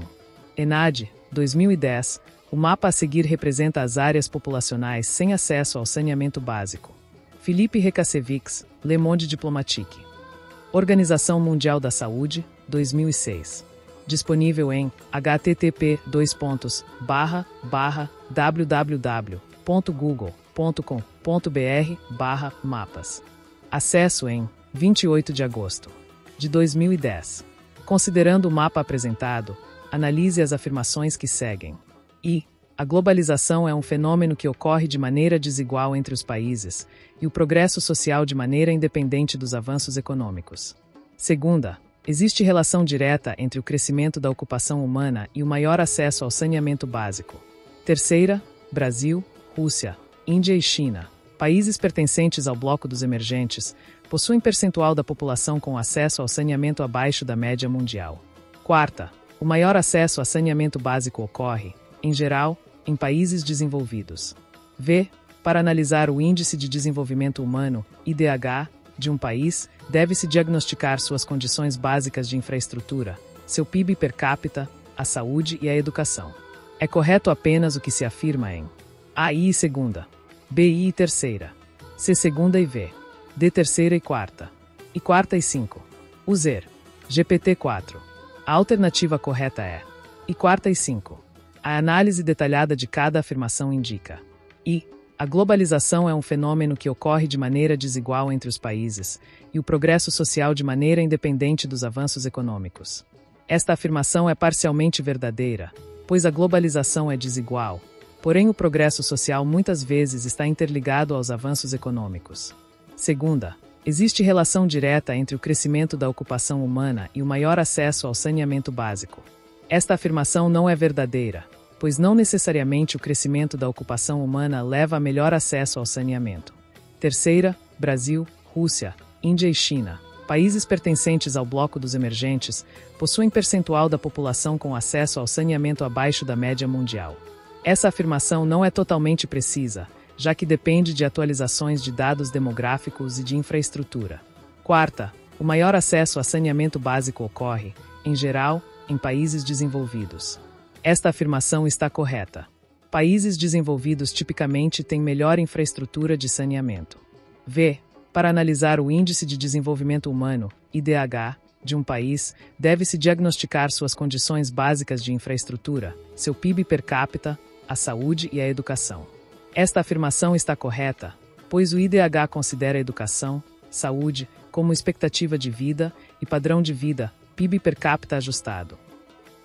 ENAD, 2010, o mapa a seguir representa as áreas populacionais sem acesso ao saneamento básico. Philippe Rekasevich, Le Monde Diplomatique. Organização Mundial da Saúde, 2006. Disponível em http://www.google.com.br/mapas. Acesso em 28 de agosto de 2010. Considerando o mapa apresentado, analise as afirmações que seguem. A globalização é um fenômeno que ocorre de maneira desigual entre os países, e o progresso social de maneira independente dos avanços econômicos. Segunda, existe relação direta entre o crescimento da ocupação humana e o maior acesso ao saneamento básico. Terceira, Brasil, Rússia, Índia e China, países pertencentes ao bloco dos emergentes, possuem percentual da população com acesso ao saneamento abaixo da média mundial. Quarta, o maior acesso a saneamento básico ocorre, em geral, em países desenvolvidos. V. Para analisar o Índice de Desenvolvimento Humano, IDH, de um país, deve-se diagnosticar suas condições básicas de infraestrutura, seu PIB per capita, a saúde e a educação. É correto apenas o que se afirma em AI e segunda, BI e terceira, C segunda e V, D terceira e quarta e 5. User, GPT-4. A alternativa correta é I quarta e 5. A análise detalhada de cada afirmação indica: a globalização é um fenômeno que ocorre de maneira desigual entre os países, e o progresso social de maneira independente dos avanços econômicos. Esta afirmação é parcialmente verdadeira, pois a globalização é desigual, porém o progresso social muitas vezes está interligado aos avanços econômicos. Segunda, existe relação direta entre o crescimento da ocupação humana e o maior acesso ao saneamento básico. Esta afirmação não é verdadeira, pois não necessariamente o crescimento da ocupação humana leva a melhor acesso ao saneamento. Terceira, Brasil, Rússia, Índia e China, países pertencentes ao bloco dos emergentes, possuem percentual da população com acesso ao saneamento abaixo da média mundial. Essa afirmação não é totalmente precisa, já que depende de atualizações de dados demográficos e de infraestrutura. Quarta, o maior acesso a saneamento básico ocorre, em geral, em países desenvolvidos. Esta afirmação está correta. Países desenvolvidos tipicamente têm melhor infraestrutura de saneamento. V. Para analisar o Índice de Desenvolvimento Humano, IDH, de um país, deve-se diagnosticar suas condições básicas de infraestrutura, seu PIB per capita, a saúde e a educação. Esta afirmação está correta, pois o IDH considera a educação, saúde, como expectativa de vida e padrão de vida, PIB per capita ajustado.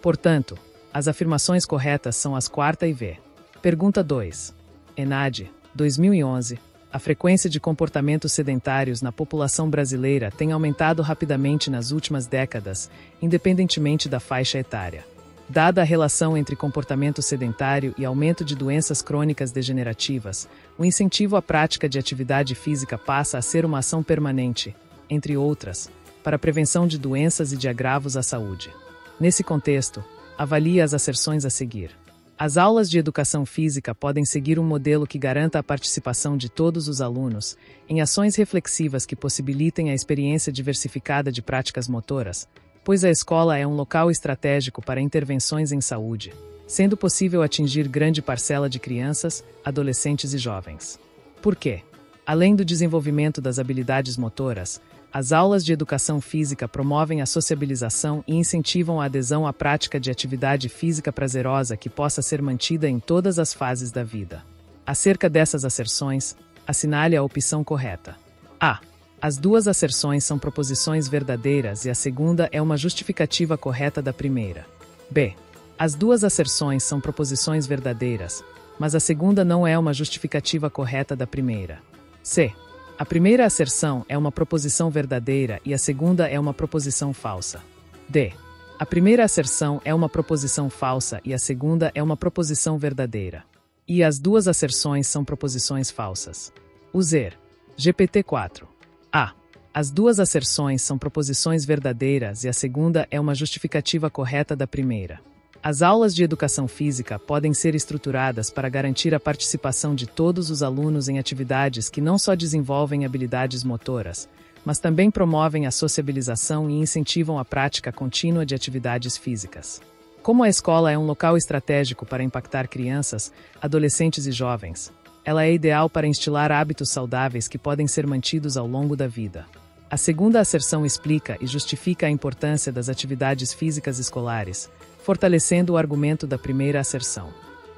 Portanto, as afirmações corretas são as quarta e V. Pergunta 2. ENAD, 2011. A frequência de comportamentos sedentários na população brasileira tem aumentado rapidamente nas últimas décadas, independentemente da faixa etária. Dada a relação entre comportamento sedentário e aumento de doenças crônicas degenerativas, o incentivo à prática de atividade física passa a ser uma ação permanente. entre outras, para a prevenção de doenças e de agravos à saúde. Nesse contexto, avalie as asserções a seguir. As aulas de educação física podem seguir um modelo que garanta a participação de todos os alunos em ações reflexivas que possibilitem a experiência diversificada de práticas motoras, pois a escola é um local estratégico para intervenções em saúde, sendo possível atingir grande parcela de crianças, adolescentes e jovens. Por quê? Além do desenvolvimento das habilidades motoras, as aulas de educação física promovem a sociabilização e incentivam a adesão à prática de atividade física prazerosa que possa ser mantida em todas as fases da vida. Acerca dessas asserções, assinale a opção correta. A. As duas asserções são proposições verdadeiras e a segunda é uma justificativa correta da primeira. B. As duas asserções são proposições verdadeiras, mas a segunda não é uma justificativa correta da primeira. C. A primeira asserção é uma proposição verdadeira e a segunda é uma proposição falsa. D. A primeira asserção é uma proposição falsa e a segunda é uma proposição verdadeira. E as duas asserções são proposições falsas. User. GPT-4. A. As duas asserções são proposições verdadeiras e a segunda é uma justificativa correta da primeira. As aulas de educação física podem ser estruturadas para garantir a participação de todos os alunos em atividades que não só desenvolvem habilidades motoras, mas também promovem a sociabilização e incentivam a prática contínua de atividades físicas. Como a escola é um local estratégico para impactar crianças, adolescentes e jovens, ela é ideal para instilar hábitos saudáveis que podem ser mantidos ao longo da vida. A segunda asserção explica e justifica a importância das atividades físicas escolares, fortalecendo o argumento da primeira asserção.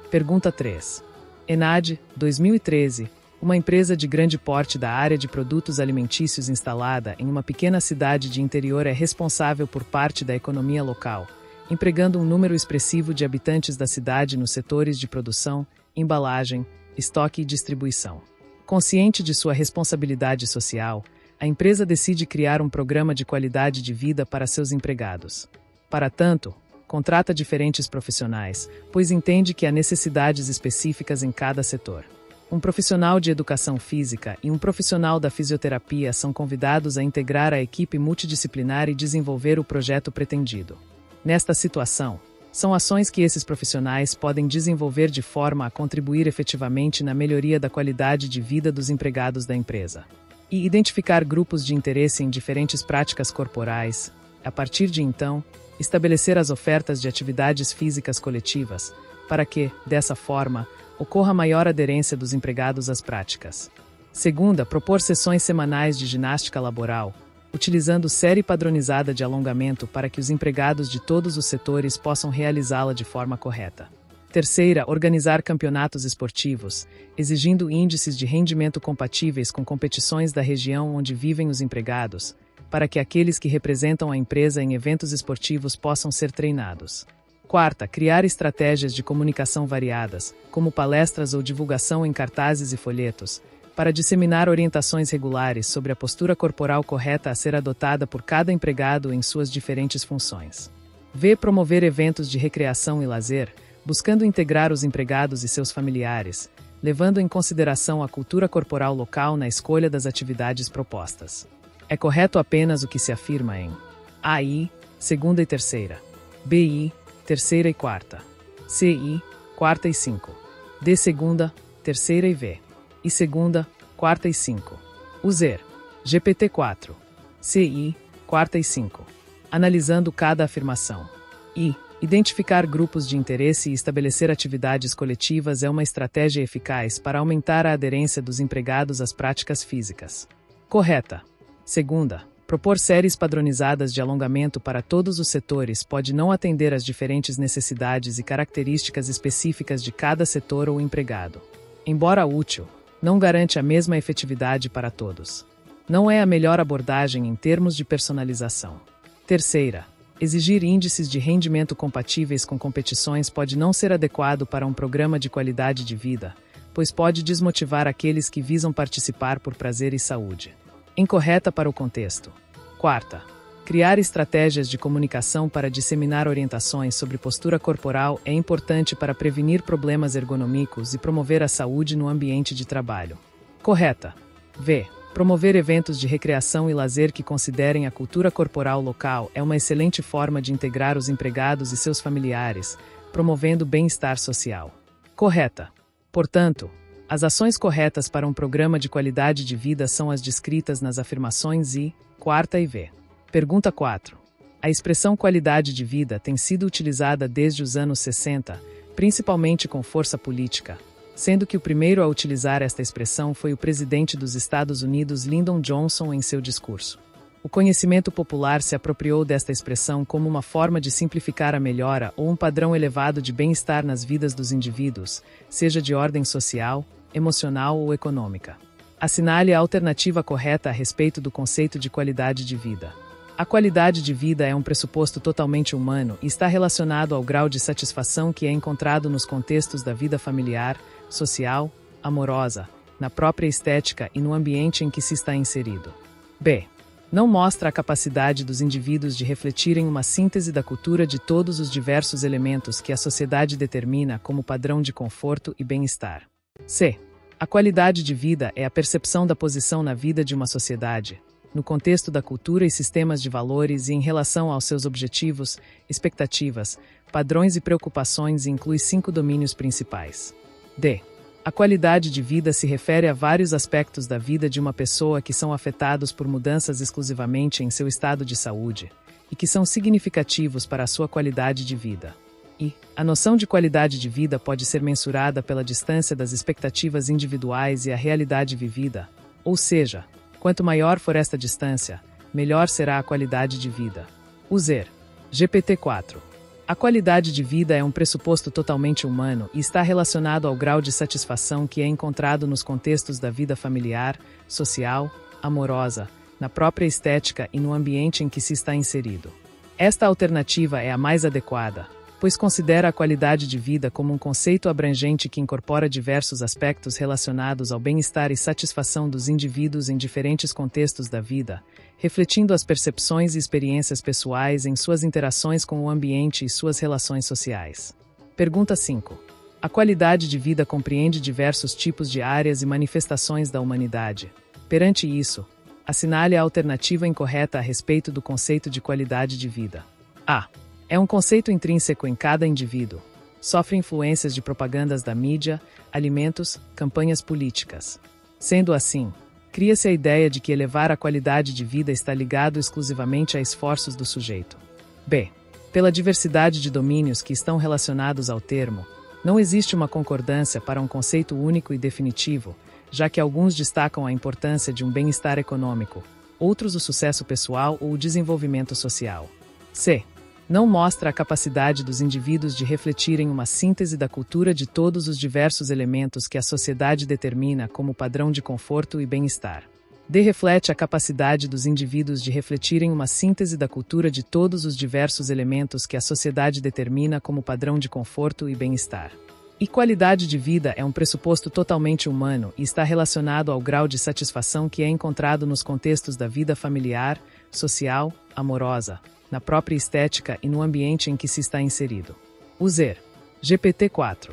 Pergunta 3. Enad, 2013, uma empresa de grande porte da área de produtos alimentícios instalada em uma pequena cidade de interior é responsável por parte da economia local, empregando um número expressivo de habitantes da cidade nos setores de produção, embalagem, estoque e distribuição. Consciente de sua responsabilidade social, a empresa decide criar um programa de qualidade de vida para seus empregados. Para tanto, contrata diferentes profissionais, pois entende que há necessidades específicas em cada setor. Um profissional de educação física e um profissional da fisioterapia são convidados a integrar a equipe multidisciplinar e desenvolver o projeto pretendido. Nesta situação, são ações que esses profissionais podem desenvolver de forma a contribuir efetivamente na melhoria da qualidade de vida dos empregados da empresa. E identificar grupos de interesse em diferentes práticas corporais, a partir de então, estabelecer as ofertas de atividades físicas coletivas, para que, dessa forma, ocorra maior aderência dos empregados às práticas. Segunda, propor sessões semanais de ginástica laboral, utilizando série padronizada de alongamento para que os empregados de todos os setores possam realizá-la de forma correta. Terceira, organizar campeonatos esportivos, exigindo índices de rendimento compatíveis com competições da região onde vivem os empregados, para que aqueles que representam a empresa em eventos esportivos possam ser treinados. Quarta, criar estratégias de comunicação variadas, como palestras ou divulgação em cartazes e folhetos, para disseminar orientações regulares sobre a postura corporal correta a ser adotada por cada empregado em suas diferentes funções. V. Promover eventos de recreação e lazer, buscando integrar os empregados e seus familiares, levando em consideração a cultura corporal local na escolha das atividades propostas. É correto apenas o que se afirma em AI, segunda e terceira, BI, terceira e quarta, CI, quarta e cinco, D segunda, terceira e V, e segunda, quarta e cinco. User, GPT-4, CI, quarta e cinco. Analisando cada afirmação. I. Identificar grupos de interesse e estabelecer atividades coletivas é uma estratégia eficaz para aumentar a aderência dos empregados às práticas físicas. Correta. Segunda, propor séries padronizadas de alongamento para todos os setores pode não atender às diferentes necessidades e características específicas de cada setor ou empregado. Embora útil, não garante a mesma efetividade para todos. Não é a melhor abordagem em termos de personalização. Terceira, exigir índices de rendimento compatíveis com competições pode não ser adequado para um programa de qualidade de vida, pois pode desmotivar aqueles que visam participar por prazer e saúde. Incorreta para o contexto. Quarta, criar estratégias de comunicação para disseminar orientações sobre postura corporal é importante para prevenir problemas ergonômicos e promover a saúde no ambiente de trabalho. Correta. V. Promover eventos de recreação e lazer que considerem a cultura corporal local é uma excelente forma de integrar os empregados e seus familiares, promovendo bem-estar social. Correta. Portanto, as ações corretas para um programa de qualidade de vida são as descritas nas afirmações I, quarta e V. Pergunta 4. A expressão qualidade de vida tem sido utilizada desde os anos 60, principalmente com força política, sendo que o primeiro a utilizar esta expressão foi o presidente dos Estados Unidos Lyndon Johnson em seu discurso. O conhecimento popular se apropriou desta expressão como uma forma de simplificar a melhora ou um padrão elevado de bem-estar nas vidas dos indivíduos, seja de ordem social, emocional ou econômica. Assinale a alternativa correta a respeito do conceito de qualidade de vida. A qualidade de vida é um pressuposto totalmente humano e está relacionado ao grau de satisfação que é encontrado nos contextos da vida familiar, social, amorosa, na própria estética e no ambiente em que se está inserido. B. Não mostra a capacidade dos indivíduos de refletirem uma síntese da cultura de todos os diversos elementos que a sociedade determina como padrão de conforto e bem-estar. C. A qualidade de vida é a percepção da posição na vida de uma sociedade, no contexto da cultura e sistemas de valores e em relação aos seus objetivos, expectativas, padrões e preocupações e inclui 5 domínios principais. D. A qualidade de vida se refere a vários aspectos da vida de uma pessoa que são afetados por mudanças exclusivamente em seu estado de saúde e que são significativos para a sua qualidade de vida. E a noção de qualidade de vida pode ser mensurada pela distância das expectativas individuais e a realidade vivida, ou seja, quanto maior for esta distância, melhor será a qualidade de vida. User. GPT-4. A qualidade de vida é um pressuposto totalmente humano e está relacionado ao grau de satisfação que é encontrado nos contextos da vida familiar, social, amorosa, na própria estética e no ambiente em que se está inserido. Esta alternativa é a mais adequada, pois considera a qualidade de vida como um conceito abrangente que incorpora diversos aspectos relacionados ao bem-estar e satisfação dos indivíduos em diferentes contextos da vida, refletindo as percepções e experiências pessoais em suas interações com o ambiente e suas relações sociais. Pergunta 5. A qualidade de vida compreende diversos tipos de áreas e manifestações da humanidade. Perante isso, assinale a alternativa incorreta a respeito do conceito de qualidade de vida. A. É um conceito intrínseco em cada indivíduo. Sofre influências de propagandas da mídia, alimentos, campanhas políticas. Sendo assim, cria-se a ideia de que elevar a qualidade de vida está ligado exclusivamente a esforços do sujeito. B. Pela diversidade de domínios que estão relacionados ao termo, não existe uma concordância para um conceito único e definitivo, já que alguns destacam a importância de um bem-estar econômico, outros o sucesso pessoal ou o desenvolvimento social. C. Não mostra a capacidade dos indivíduos de refletirem uma síntese da cultura de todos os diversos elementos que a sociedade determina como padrão de conforto e bem-estar. D. Reflete a capacidade dos indivíduos de refletirem uma síntese da cultura de todos os diversos elementos que a sociedade determina como padrão de conforto e bem-estar. E qualidade de vida é um pressuposto totalmente humano e está relacionado ao grau de satisfação que é encontrado nos contextos da vida familiar, social, amorosa, na própria estética e no ambiente em que se está inserido. User. GPT-4.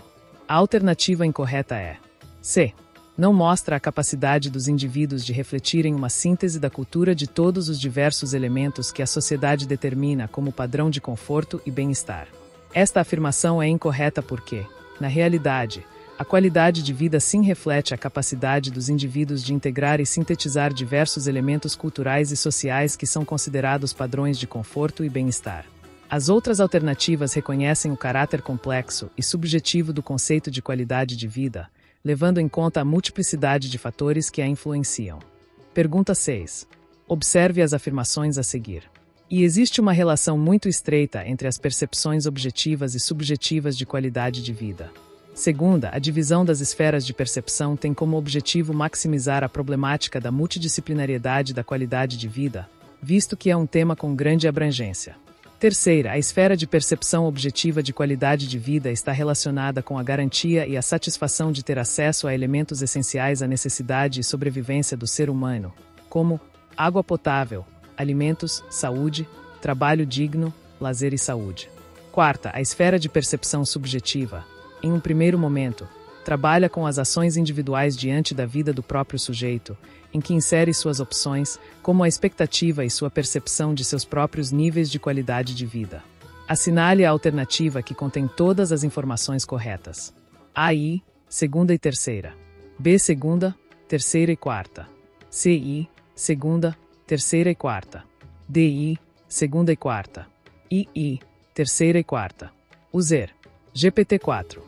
A alternativa incorreta é C. Não mostra a capacidade dos indivíduos de refletirem uma síntese da cultura de todos os diversos elementos que a sociedade determina como padrão de conforto e bem-estar. Esta afirmação é incorreta porque, na realidade, a qualidade de vida sim reflete a capacidade dos indivíduos de integrar e sintetizar diversos elementos culturais e sociais que são considerados padrões de conforto e bem-estar. As outras alternativas reconhecem o caráter complexo e subjetivo do conceito de qualidade de vida, levando em conta a multiplicidade de fatores que a influenciam. Pergunta 6. Observe as afirmações a seguir. E existe uma relação muito estreita entre as percepções objetivas e subjetivas de qualidade de vida. Segunda, a divisão das esferas de percepção tem como objetivo maximizar a problemática da multidisciplinariedade da qualidade de vida, visto que é um tema com grande abrangência. Terceira, a esfera de percepção objetiva de qualidade de vida está relacionada com a garantia e a satisfação de ter acesso a elementos essenciais à necessidade e sobrevivência do ser humano, como água potável, alimentos, saúde, trabalho digno, lazer e saúde. Quarta, a esfera de percepção subjetiva, em um primeiro momento, trabalha com as ações individuais diante da vida do próprio sujeito, em que insere suas opções, como a expectativa e sua percepção de seus próprios níveis de qualidade de vida. Assinale a alternativa que contém todas as informações corretas. AI, segunda e terceira. B, segunda, terceira e quarta. CI, segunda, terceira e quarta. DI, segunda e quarta. II, terceira e quarta. User, GPT-4.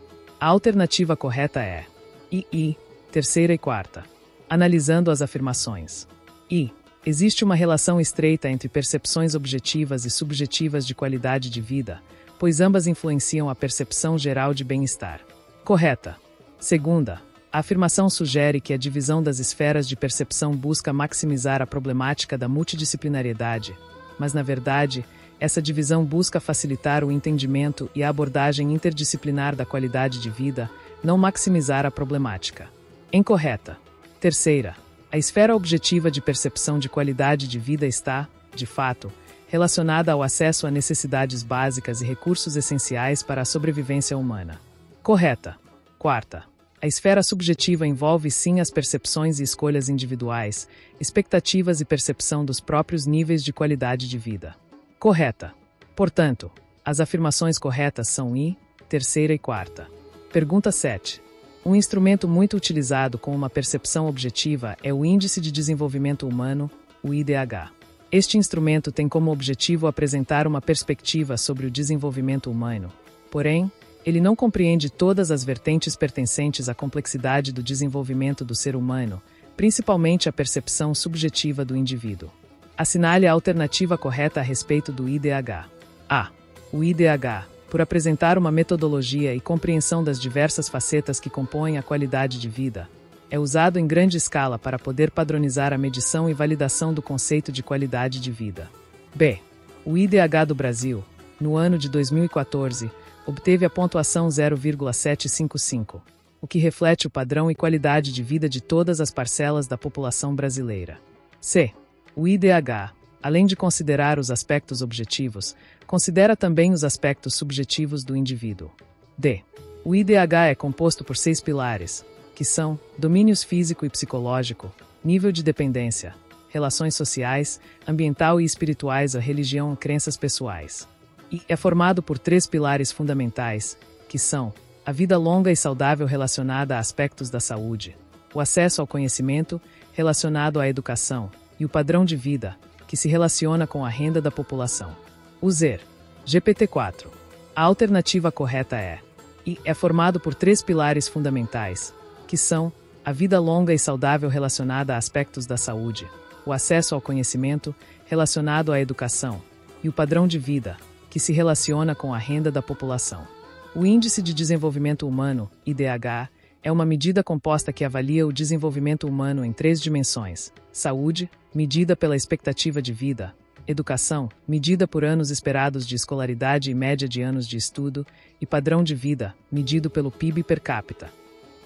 A alternativa correta é II, terceira e quarta. Analisando as afirmações. I. Existe uma relação estreita entre percepções objetivas e subjetivas de qualidade de vida, pois ambas influenciam a percepção geral de bem-estar. Correta. Segunda, a afirmação sugere que a divisão das esferas de percepção busca maximizar a problemática da multidisciplinariedade, mas, na verdade, essa divisão busca facilitar o entendimento e a abordagem interdisciplinar da qualidade de vida, não maximizar a problemática. Incorreta. Terceira, a esfera objetiva de percepção de qualidade de vida está, de fato, relacionada ao acesso a necessidades básicas e recursos essenciais para a sobrevivência humana. Correta. Quarta, a esfera subjetiva envolve sim as percepções e escolhas individuais, expectativas e percepção dos próprios níveis de qualidade de vida. Correta. Portanto, as afirmações corretas são I, terceira e quarta. Pergunta 7. Um instrumento muito utilizado com uma percepção objetiva é o Índice de Desenvolvimento Humano, o IDH. Este instrumento tem como objetivo apresentar uma perspectiva sobre o desenvolvimento humano. Porém, ele não compreende todas as vertentes pertencentes à complexidade do desenvolvimento do ser humano, principalmente a percepção subjetiva do indivíduo. Assinale a alternativa correta a respeito do IDH. A. O IDH, por apresentar uma metodologia e compreensão das diversas facetas que compõem a qualidade de vida, é usado em grande escala para poder padronizar a medição e validação do conceito de qualidade de vida. B. O IDH do Brasil, no ano de 2014, obteve a pontuação 0,755, o que reflete o padrão e qualidade de vida de todas as parcelas da população brasileira. C. O IDH, além de considerar os aspectos objetivos, considera também os aspectos subjetivos do indivíduo. D. O IDH é composto por 6 pilares, que são domínios físico e psicológico, nível de dependência, relações sociais, ambiental e espirituais, a religião e crenças pessoais. E é formado por 3 pilares fundamentais, que são a vida longa e saudável relacionada a aspectos da saúde, o acesso ao conhecimento relacionado à educação e o padrão de vida, que se relaciona com a renda da população. User, GPT-4. A alternativa correta é I. É formado por 3 pilares fundamentais, que são a vida longa e saudável relacionada a aspectos da saúde, o acesso ao conhecimento relacionado à educação e o padrão de vida, que se relaciona com a renda da população. O Índice de Desenvolvimento Humano, IDH, é uma medida composta que avalia o desenvolvimento humano em 3 dimensões: saúde, medida pela expectativa de vida; educação, medida por anos esperados de escolaridade e média de anos de estudo; e padrão de vida, medido pelo PIB per capita.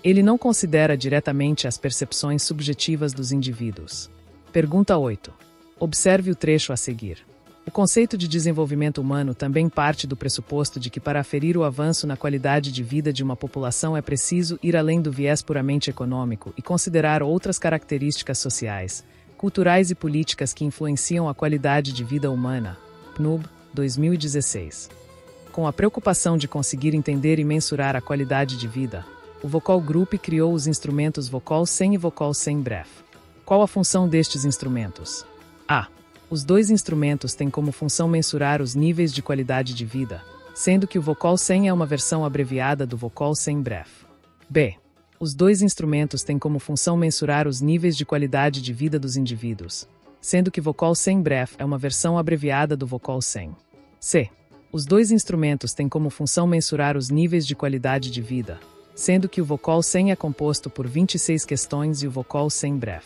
Ele não considera diretamente as percepções subjetivas dos indivíduos. Pergunta 8. Observe o trecho a seguir. O conceito de desenvolvimento humano também parte do pressuposto de que, para aferir o avanço na qualidade de vida de uma população, é preciso ir além do viés puramente econômico e considerar outras características sociais, culturais e políticas que influenciam a qualidade de vida humana. PNUD, 2016. Com a preocupação de conseguir entender e mensurar a qualidade de vida, o Vocal Group criou os instrumentos Vocal 100 e Vocal 100 Bref. Qual a função destes instrumentos? A. Os 2 instrumentos têm como função mensurar os níveis de qualidade de vida, sendo que o Vocal 100 é uma versão abreviada do Vocal 100 Bref. B. Os 2 instrumentos têm como função mensurar os níveis de qualidade de vida dos indivíduos, sendo que Vocal 100 Bref é uma versão abreviada do Vocal 100. C. Os 2 instrumentos têm como função mensurar os níveis de qualidade de vida, sendo que o Vocal 100 é composto por 26 questões e o Vocal 100 Bref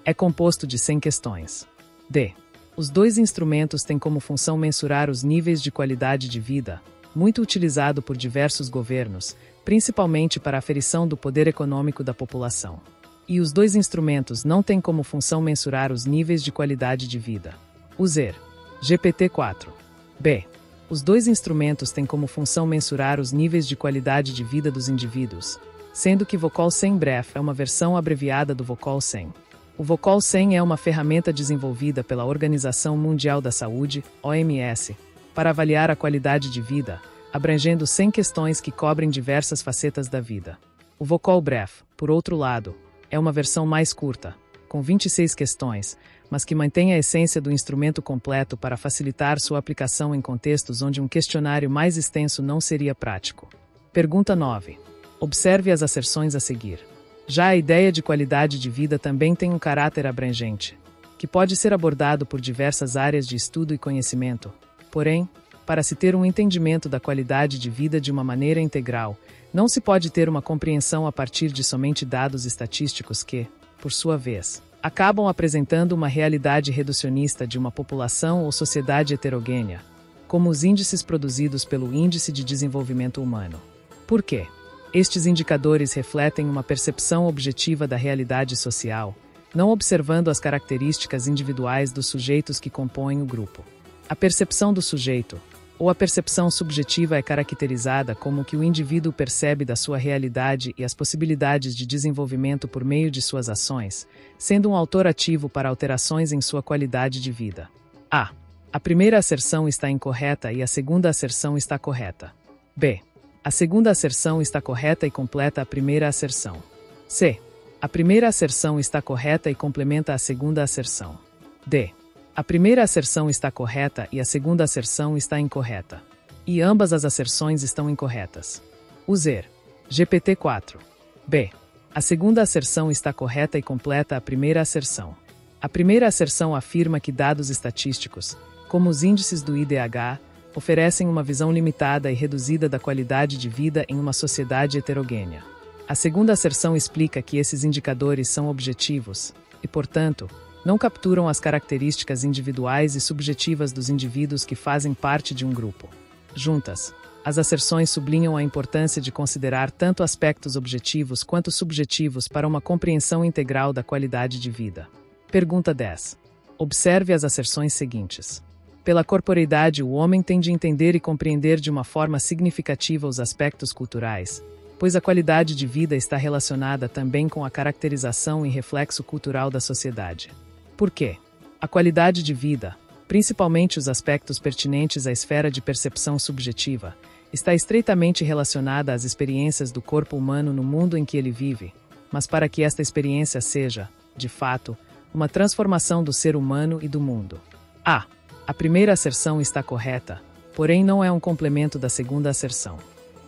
é composto de 100 questões. D. Os 2 instrumentos têm como função mensurar os níveis de qualidade de vida, muito utilizado por diversos governos, principalmente para a aferição do poder econômico da população. E os 2 instrumentos não têm como função mensurar os níveis de qualidade de vida. User, GPT-4. B. Os 2 instrumentos têm como função mensurar os níveis de qualidade de vida dos indivíduos, sendo que Vocol 100 Bref é uma versão abreviada do Vocol 100. O Vocol 100 é uma ferramenta desenvolvida pela Organização Mundial da Saúde, OMS, para avaliar a qualidade de vida, abrangendo 100 questões que cobrem diversas facetas da vida. O Vocol Bref, por outro lado, é uma versão mais curta, com 26 questões, mas que mantém a essência do instrumento completo para facilitar sua aplicação em contextos onde um questionário mais extenso não seria prático. Pergunta 9. Observe as asserções a seguir. Já a ideia de qualidade de vida também tem um caráter abrangente, que pode ser abordado por diversas áreas de estudo e conhecimento. Porém, para se ter um entendimento da qualidade de vida de uma maneira integral, não se pode ter uma compreensão a partir de somente dados estatísticos que, por sua vez, acabam apresentando uma realidade reducionista de uma população ou sociedade heterogênea, como os índices produzidos pelo Índice de Desenvolvimento Humano. Por quê? Estes indicadores refletem uma percepção objetiva da realidade social, não observando as características individuais dos sujeitos que compõem o grupo. A percepção do sujeito, ou a percepção subjetiva, é caracterizada como o que o indivíduo percebe da sua realidade e as possibilidades de desenvolvimento por meio de suas ações, sendo um autor ativo para alterações em sua qualidade de vida. A. A primeira asserção está incorreta e a segunda asserção está correta. B. A segunda asserção está correta e completa a primeira asserção. C. A primeira asserção está correta e complementa a segunda asserção. D. A primeira asserção está correta e a segunda asserção está incorreta. E ambas as asserções estão incorretas. User. GPT-4. B. A segunda asserção está correta e completa a primeira asserção. A primeira asserção afirma que dados estatísticos, como os índices do IDH, oferecem uma visão limitada e reduzida da qualidade de vida em uma sociedade heterogênea. A segunda asserção explica que esses indicadores são objetivos e, portanto, não capturam as características individuais e subjetivas dos indivíduos que fazem parte de um grupo. Juntas, as asserções sublinham a importância de considerar tanto aspectos objetivos quanto subjetivos para uma compreensão integral da qualidade de vida. Pergunta 10. Observe as asserções seguintes. Pela corporeidade, o homem tem de entender e compreender de uma forma significativa os aspectos culturais, pois a qualidade de vida está relacionada também com a caracterização e reflexo cultural da sociedade. Por quê? A qualidade de vida, principalmente os aspectos pertinentes à esfera de percepção subjetiva, está estreitamente relacionada às experiências do corpo humano no mundo em que ele vive, mas para que esta experiência seja, de fato, uma transformação do ser humano e do mundo. A primeira asserção está correta, porém não é um complemento da segunda asserção.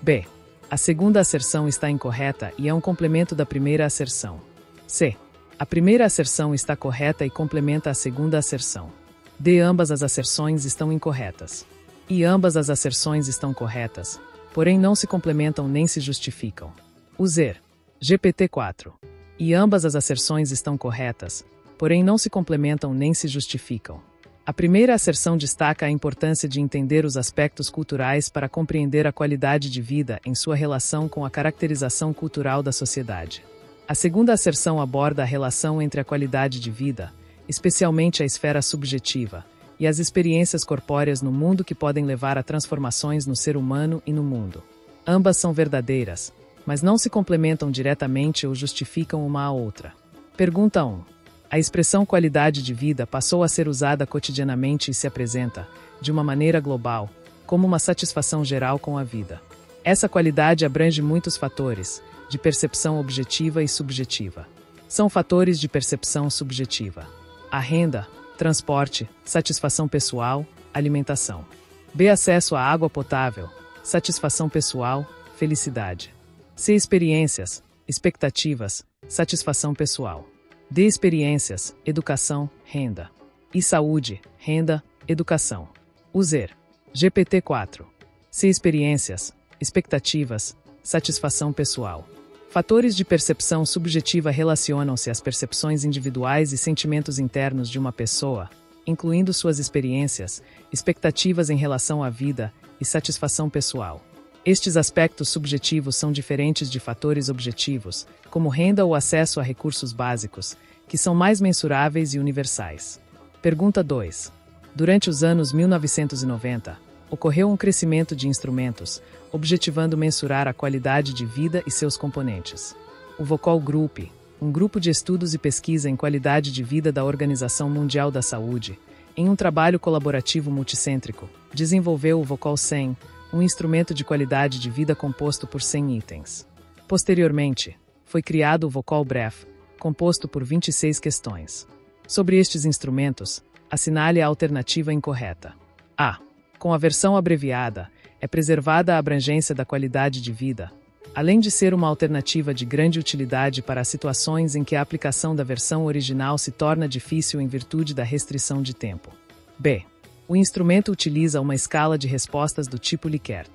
B. A segunda asserção está incorreta e é um complemento da primeira asserção. C. A primeira asserção está correta e complementa a segunda asserção. D. Ambas as asserções estão incorretas. E ambas as asserções estão corretas, porém não se complementam nem se justificam. User. GPT-4. E ambas as asserções estão corretas, porém não se complementam nem se justificam. A primeira asserção destaca a importância de entender os aspectos culturais para compreender a qualidade de vida em sua relação com a caracterização cultural da sociedade. A segunda asserção aborda a relação entre a qualidade de vida, especialmente a esfera subjetiva, e as experiências corpóreas no mundo que podem levar a transformações no ser humano e no mundo. Ambas são verdadeiras, mas não se complementam diretamente ou justificam uma a outra. Pergunta 1. A expressão qualidade de vida passou a ser usada cotidianamente e se apresenta, de uma maneira global, como uma satisfação geral com a vida. Essa qualidade abrange muitos fatores, de percepção objetiva e subjetiva. São fatores de percepção subjetiva: a renda, transporte, satisfação pessoal, alimentação. B. Acesso à água potável, satisfação pessoal, felicidade. C. Experiências, expectativas, satisfação pessoal. D. Experiências, educação, renda. E saúde, renda, educação. User. GPT-4. C. Experiências, expectativas, satisfação pessoal. Fatores de percepção subjetiva relacionam-se às percepções individuais e sentimentos internos de uma pessoa, incluindo suas experiências, expectativas em relação à vida e satisfação pessoal. Estes aspectos subjetivos são diferentes de fatores objetivos, como renda ou acesso a recursos básicos, que são mais mensuráveis e universais. Pergunta 2. Durante os anos 1990, ocorreu um crescimento de instrumentos, objetivando mensurar a qualidade de vida e seus componentes. O Vocal Group, um grupo de estudos e pesquisa em qualidade de vida da Organização Mundial da Saúde, em um trabalho colaborativo multicêntrico, desenvolveu o Vocal 100, um instrumento de qualidade de vida composto por 100 itens. Posteriormente, foi criado o Vocal Brief, composto por 26 questões. Sobre estes instrumentos, assinale a alternativa incorreta. A. Com a versão abreviada, é preservada a abrangência da qualidade de vida, além de ser uma alternativa de grande utilidade para as situações em que a aplicação da versão original se torna difícil em virtude da restrição de tempo. B. O instrumento utiliza uma escala de respostas do tipo Likert.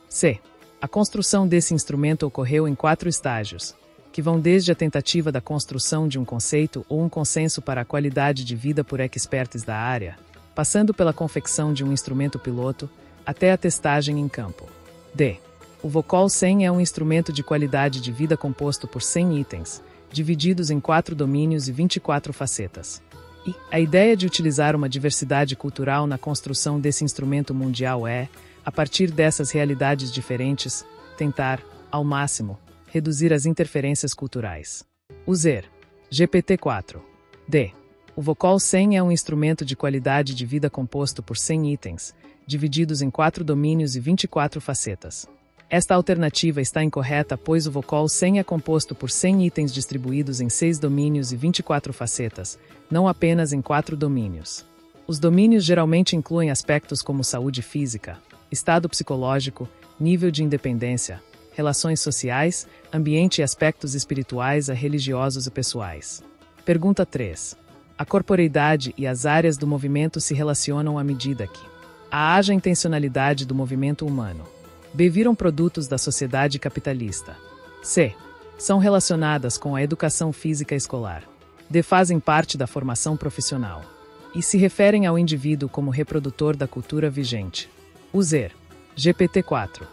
C. A construção desse instrumento ocorreu em 4 estágios, que vão desde a tentativa da construção de um conceito ou um consenso para a qualidade de vida por experts da área, passando pela confecção de um instrumento piloto, até a testagem em campo. D. O Vocal 100 é um instrumento de qualidade de vida composto por 100 itens, divididos em 4 domínios e 24 facetas. E a ideia de utilizar uma diversidade cultural na construção desse instrumento mundial é, a partir dessas realidades diferentes, tentar, ao máximo, reduzir as interferências culturais. User. GPT-4. D. O Vocal 100 é um instrumento de qualidade de vida composto por 100 itens, divididos em 4 domínios e 24 facetas. Esta alternativa está incorreta, pois o Vocal 100 é composto por 100 itens distribuídos em 6 domínios e 24 facetas, não apenas em 4 domínios. Os domínios geralmente incluem aspectos como saúde física, estado psicológico, nível de independência, relações sociais, ambiente e aspectos espirituais a religiosos e pessoais. Pergunta 3. A corporeidade e as áreas do movimento se relacionam à medida que haja intencionalidade do movimento humano. B. Viram produtos da sociedade capitalista. C. São relacionadas com a educação física escolar. D. Fazem parte da formação profissional. E se referem ao indivíduo como reprodutor da cultura vigente. User. GPT-4.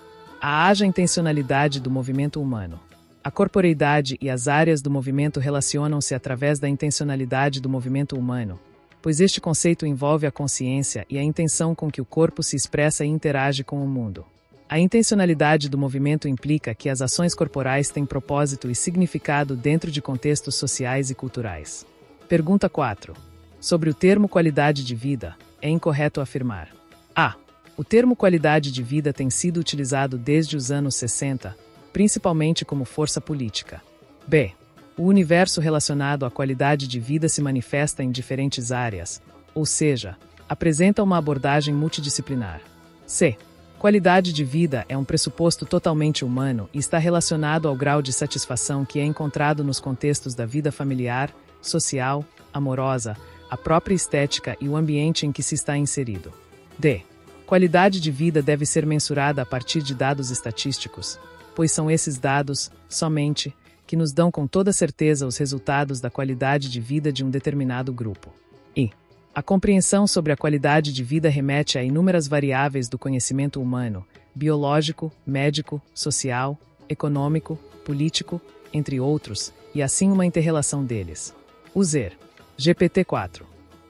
Haja intencionalidade do movimento humano. A corporeidade e as áreas do movimento relacionam-se através da intencionalidade do movimento humano, pois este conceito envolve a consciência e a intenção com que o corpo se expressa e interage com o mundo. A intencionalidade do movimento implica que as ações corporais têm propósito e significado dentro de contextos sociais e culturais. Pergunta 4. Sobre o termo qualidade de vida, é incorreto afirmar: A. O termo qualidade de vida tem sido utilizado desde os anos 60, principalmente como força política. B. O universo relacionado à qualidade de vida se manifesta em diferentes áreas, ou seja, apresenta uma abordagem multidisciplinar. C. Qualidade de vida é um pressuposto totalmente humano e está relacionado ao grau de satisfação que é encontrado nos contextos da vida familiar, social, amorosa, a própria estética e o ambiente em que se está inserido. D. Qualidade de vida deve ser mensurada a partir de dados estatísticos, pois são esses dados, somente, que nos dão com toda certeza os resultados da qualidade de vida de um determinado grupo. E a compreensão sobre a qualidade de vida remete a inúmeras variáveis do conhecimento humano, biológico, médico, social, econômico, político, entre outros, e assim uma interrelação deles. User. GPT-4.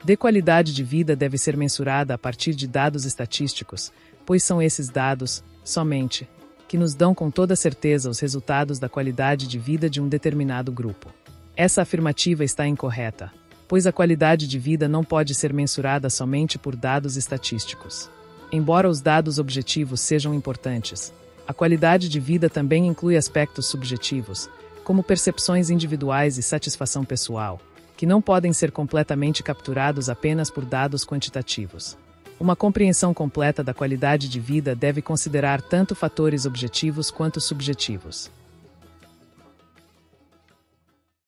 De qualidade de vida deve ser mensurada a partir de dados estatísticos, pois são esses dados, somente, que nos dão com toda certeza os resultados da qualidade de vida de um determinado grupo. Essa afirmativa está incorreta, pois a qualidade de vida não pode ser mensurada somente por dados estatísticos. Embora os dados objetivos sejam importantes, a qualidade de vida também inclui aspectos subjetivos, como percepções individuais e satisfação pessoal, que não podem ser completamente capturados apenas por dados quantitativos. Uma compreensão completa da qualidade de vida deve considerar tanto fatores objetivos quanto subjetivos.